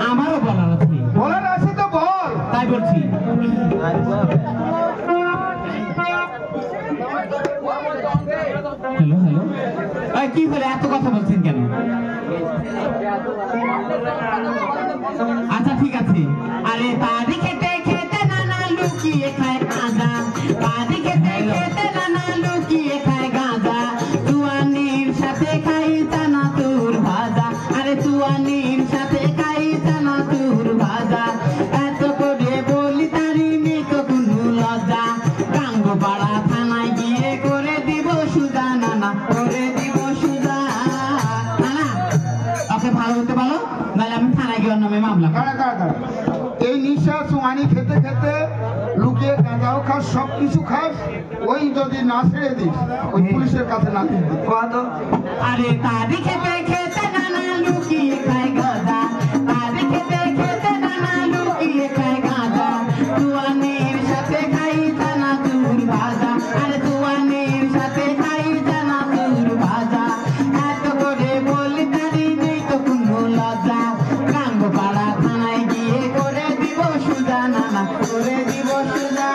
আমারও বলার আছে, বলার আছে তো বল। তাই বলছি। হ্যালো হ্যালো, এই কি হলো, এত কথা বলছেন কেন? আচ্ছা ঠিক আছে। আরে তারি খেতে খেতে নানা লুকিয়ে খায় গাঁজা, তারি খেতে খেতে নানা লুকিয়ে খায় গাঁজা, তুয়ানির সাথে খাই চানাচুর ভাজা, আরে তুয়ানির সাথে খাই চানাচুর ভাজা, এত করে নিশা চুমানি খেতে খেতে লুকিয়ে গাঁজাও খাস সব কিছু খাস, ওই যদি না ছেড়ে দিস ওই পুলিশের কাছে না দিস। কত আরে তারি খেতে খেতে নানা লুকিয়ে খায় গাঁজা, তারি খেতে খেতে নানা লুকিয়ে খায় গাঁজা, জুয়ানের সাথে খাই চানাচুর ভাজা, আরে জুয়ানের সাথে খাই চানাচুর ভাজা, এত করে বলি তারি নেই তো কোনো লজ্জা, গাঙ্গপাড়া থানায় গিয়ে করে দিব সুজা, নানা করে দিব সুজা।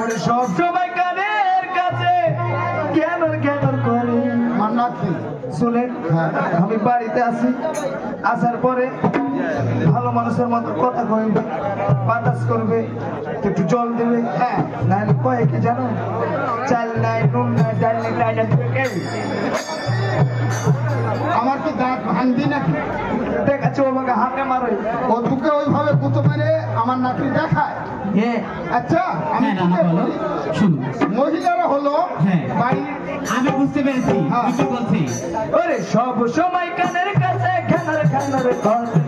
ওরে সব সময় কানের কাছে কেন কেন করে মান্নাত কি? শুনেন, আমি বাড়িতে আসি, আসার পরে ভালো মানুষের মতো কথা কইবে, বাতাস করবে, একটু জল দেবে, হ্যাঁ নাহলে কয়ে কি জানো, চাল নাই, নুন নাই, ডাল নেই, ডাইলা দেবে কে? আমার কি দাঁত ভাঙবি নাকি? দেখাচ্ছে ও আমাকে হাতে মারে। ও তোকে ওইভাবে গুঁতো মেরে আমার নাতি দেখায়? হ্যাঁ আচ্ছা আমি হ্যাঁ নানা তোকে বলো, বলি, শুনুন। মহিলারা হলো হ্যাঁ। বাড়ির আমি বুঝতে পেরেছি হ্যাঁ। কি বলছি। ওরে সব সময় কানের কাছে খানার খানার করে,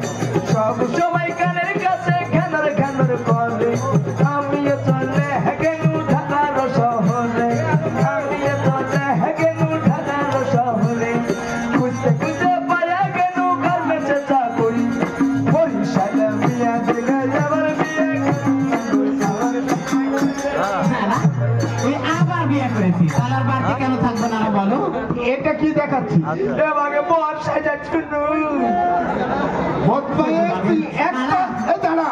সব সময় কানের কাছে খানার খানার করে, আমিও চলে হেগেনু ঢাকার শহরে, আমিও চলে হেগেনু ঢাকার শহরে, খুঁজতে খুঁজতে পায়া গেনু গার্মেন্টসে চাকরি, বরিশালে মিয়া দেখে যাবার বিয়ে নানা, ওই আবার বিয়ে করেছি, তাহলে আর বাড়িতে কেন থাকবো নানা বলো? এটা কি দেখাচ্ছি? আমাকে বর্ষা যাচ্ছিল। বদমাইশ তুই একটা, এই দাঁড়া,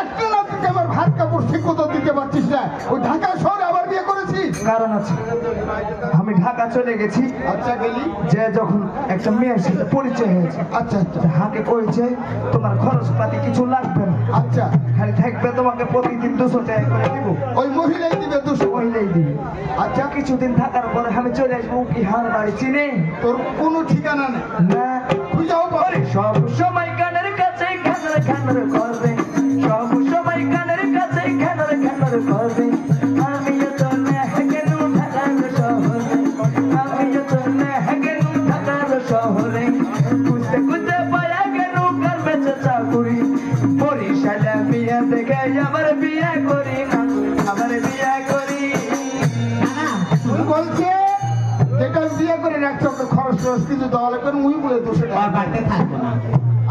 একটা নাতিকে আমার ভাত কাপড় ঠিক মতো দিতে পারছিস না, ওই ঢাকা শহরে আবার বিয়ে করেছিস? কারণ আছে, আমি ঢাকা চলে গেছি, আচ্ছা গেলি, যে যখন একটা মেয়ের সাথে পরিচয় হয়েছে, আচ্ছা আচ্ছা হাকে কইছে তোমার খরচপাতি কিছু লাগবে না, আচ্ছা, খালি থাকবে তোমাকে প্রতিদিন 200 টাকা করে দিব, ওই মহিলাই দিবে 200? ওইটাই দিবে। আচ্ছা, কিছুদিন থাকার পরে আমি চলে আসবো, কি হার বাড়ি চিনে তোর কোনো ঠিকানা নেই, না, খুঁজাও পারে? সব সময় কানের কাছে খানার খানার করবে, সব সময় কানের কাছে খানার খানার করবে, আমিও চলে হেগেনু ঢাকার শহরে, আমিও চলে হেগেনু ঢাকার শহরে, খুঁজতে খুঁজতে পায়া গেনু গার্মেন্টসে চাকরি, বরিশালে বিয়ে দেখে আমার বিয়ে করি না, আমার বিয়ে করি। নানা, তুই বলছে যেটা বিয়ে করে রাখছো ওকে খরচ টরচ কিছু দেওয়া লাগবে, মুই বলে 200 ওর টাকা। বাড়িতে থাকবো না।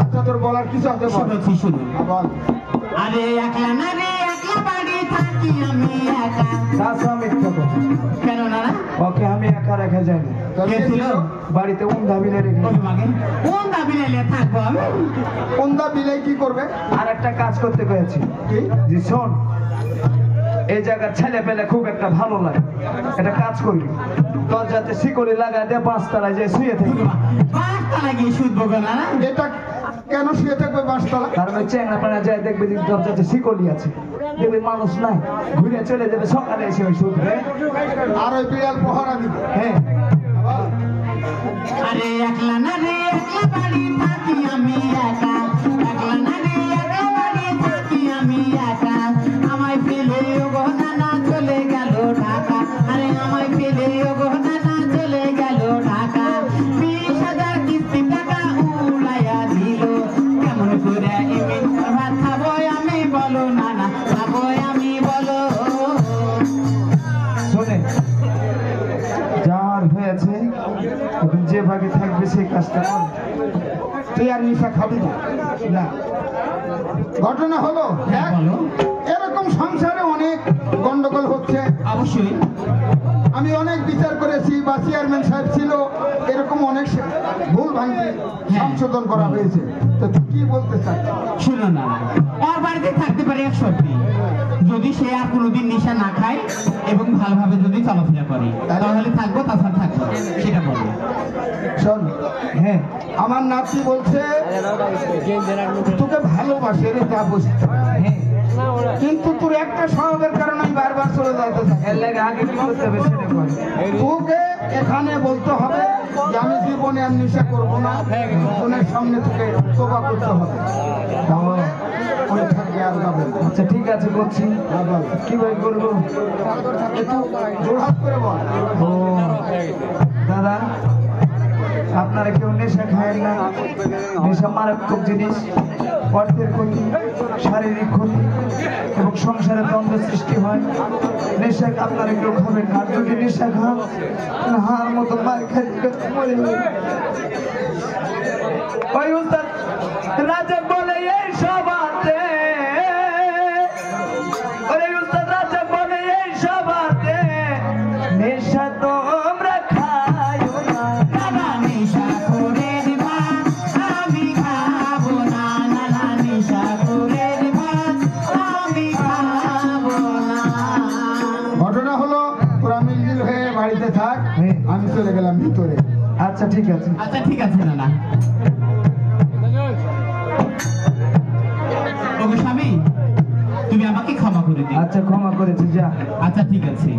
আচ্ছা তোর বলার কিছু আছে বল? শুনেছি, শুনুন। বল। আরে একলা না রে, একলা বাড়ি থাকি আমি একা। দাসা মিথ্যা কথা, কেন নানা? ওকে আমি একা রেখে যাইনি, তোর কে কে ছিল? ছিল? বাড়িতে উন্ধাবিলে রেখে। ওই মাগে কোন দাবি লাইলে থাকবো আমি? কোনটা বিলে কি করবে? আর একটা কাজ করতে পেরেছি, কি? জি শোন, এই জায়গার ছেলে পেলে খুব একটা ভালো লাগে, একটা কাজ করবি, দরজাতে শিকড়ি লাগা দিয়ে 5 তলায় যে শুয়ে থাকবি, পাঁচতলা গিয়ে শুধবো গো নানা। এটা কেন শুয়ে থাকবে 5 তলা? কারণ ওই চ্যাংড়া পাড়া যায় দেখবে যে দরজাতে শিকড়ি আছে, দেখবে মানুষ নাই, ঘুরে চলে যাবে, সকালে এসে ওই শুধবে। আর ওই বিড়াল পহরা দিবে? হ্যাঁ, আরে একলা না রে, একলা বাড়ি থাকি আমি একা। একলা না রে, একলা বাড়ি থাকি আমি একা। আমায় ফেলে ওগো নানা চলে গেল ঢাকা। আরে আমায় ফেলে ওগো নানা চলে গেল ঢাকা। 20,000 কিস্তি টাকা উড়াইয়া দিল। কেমন করে এমন ভাত খাবো আমি বলো নানা, খাবো আমি বলো। শোনে, যার হয়েছে এখন যে ভাগে থাকবে সেই কাজটা কর। তুই আর নিশা খাবি না? না। ঘটনা হলো হ্যাঁ, বলো। এরকম সংসারে অনেক গন্ডগোল হচ্ছে, অবশ্যই। আমি অনেক বিচার করেছি, বা চেয়ারম্যান সাহেব ছিল, এরকম অনেক ভুল ভাঙি সংশোধন করা হয়েছে। তো তুই কি বলতে চাস? শুনো না, ওর বাড়িতে থাকতে পারে 100টি, যদি সে আর কোনোদিন নেশা না খায় এবং ভালোভাবে যদি চলাফেরা করে, তাহলে থাকবো, তাছাড়া থাকবো না। সেটা বলো। শোন, হ্যাঁ, আমার নাতি বলছে তোকে ভালোবাসে রে, যা বুঝতে, হ্যাঁ, কিন্তু তোর একটা স্বভাবের কারণে আমি বারবার চলে যাইতে চাই। এর লাগে আগে কি করতে হবে সেটা কর। তোকে এখানে বলতে হবে যে আমি জীবনে আর নেশা করবো না, তোনের সামনে তোকে তোবা করতে হবে, তাহলে ওই থাকবে আর যাবে না। আচ্ছা ঠিক আছে, করছি। হ্যাঁ, বল। কিভাবে করবো? একটু জোরহাত করে বল। ও দাদা, আপনারা কেউ নেশা খায় না? নেশা মারাত্মক জিনিস, অর্থের ক্ষতি, শারীরিক ক্ষতি এবং সংসারে দ্বন্দ্ব সৃষ্টি হয়। নেশা আপনারা কেউ খাবেন না, আর যদি নেশা খান হার মতো মার খাইতে মরে যাবেন। ওই উস্তাদ রাজা বলে এই সভাতে, ওরে উস্তাদ রাজা বলে এই সভাতে নেশা তোমরা খায়ো না। নানা নেশা করে দিবা আমি খাবো না, নানা নেশা করে দিবা আমি খাবো না। ঘটনা হলো তোরা মিলমিল হয়ে বাড়িতে থাক, আমি চলে গেলাম ভিতরে। আচ্ছা ঠিক আছে। আচ্ছা ঠিক আছে নানা। ওগো স্বামী, তুমি আমাকে ক্ষমা করে দিও। আচ্ছা ক্ষমা করেছি, যা। আচ্ছা ঠিক আছে।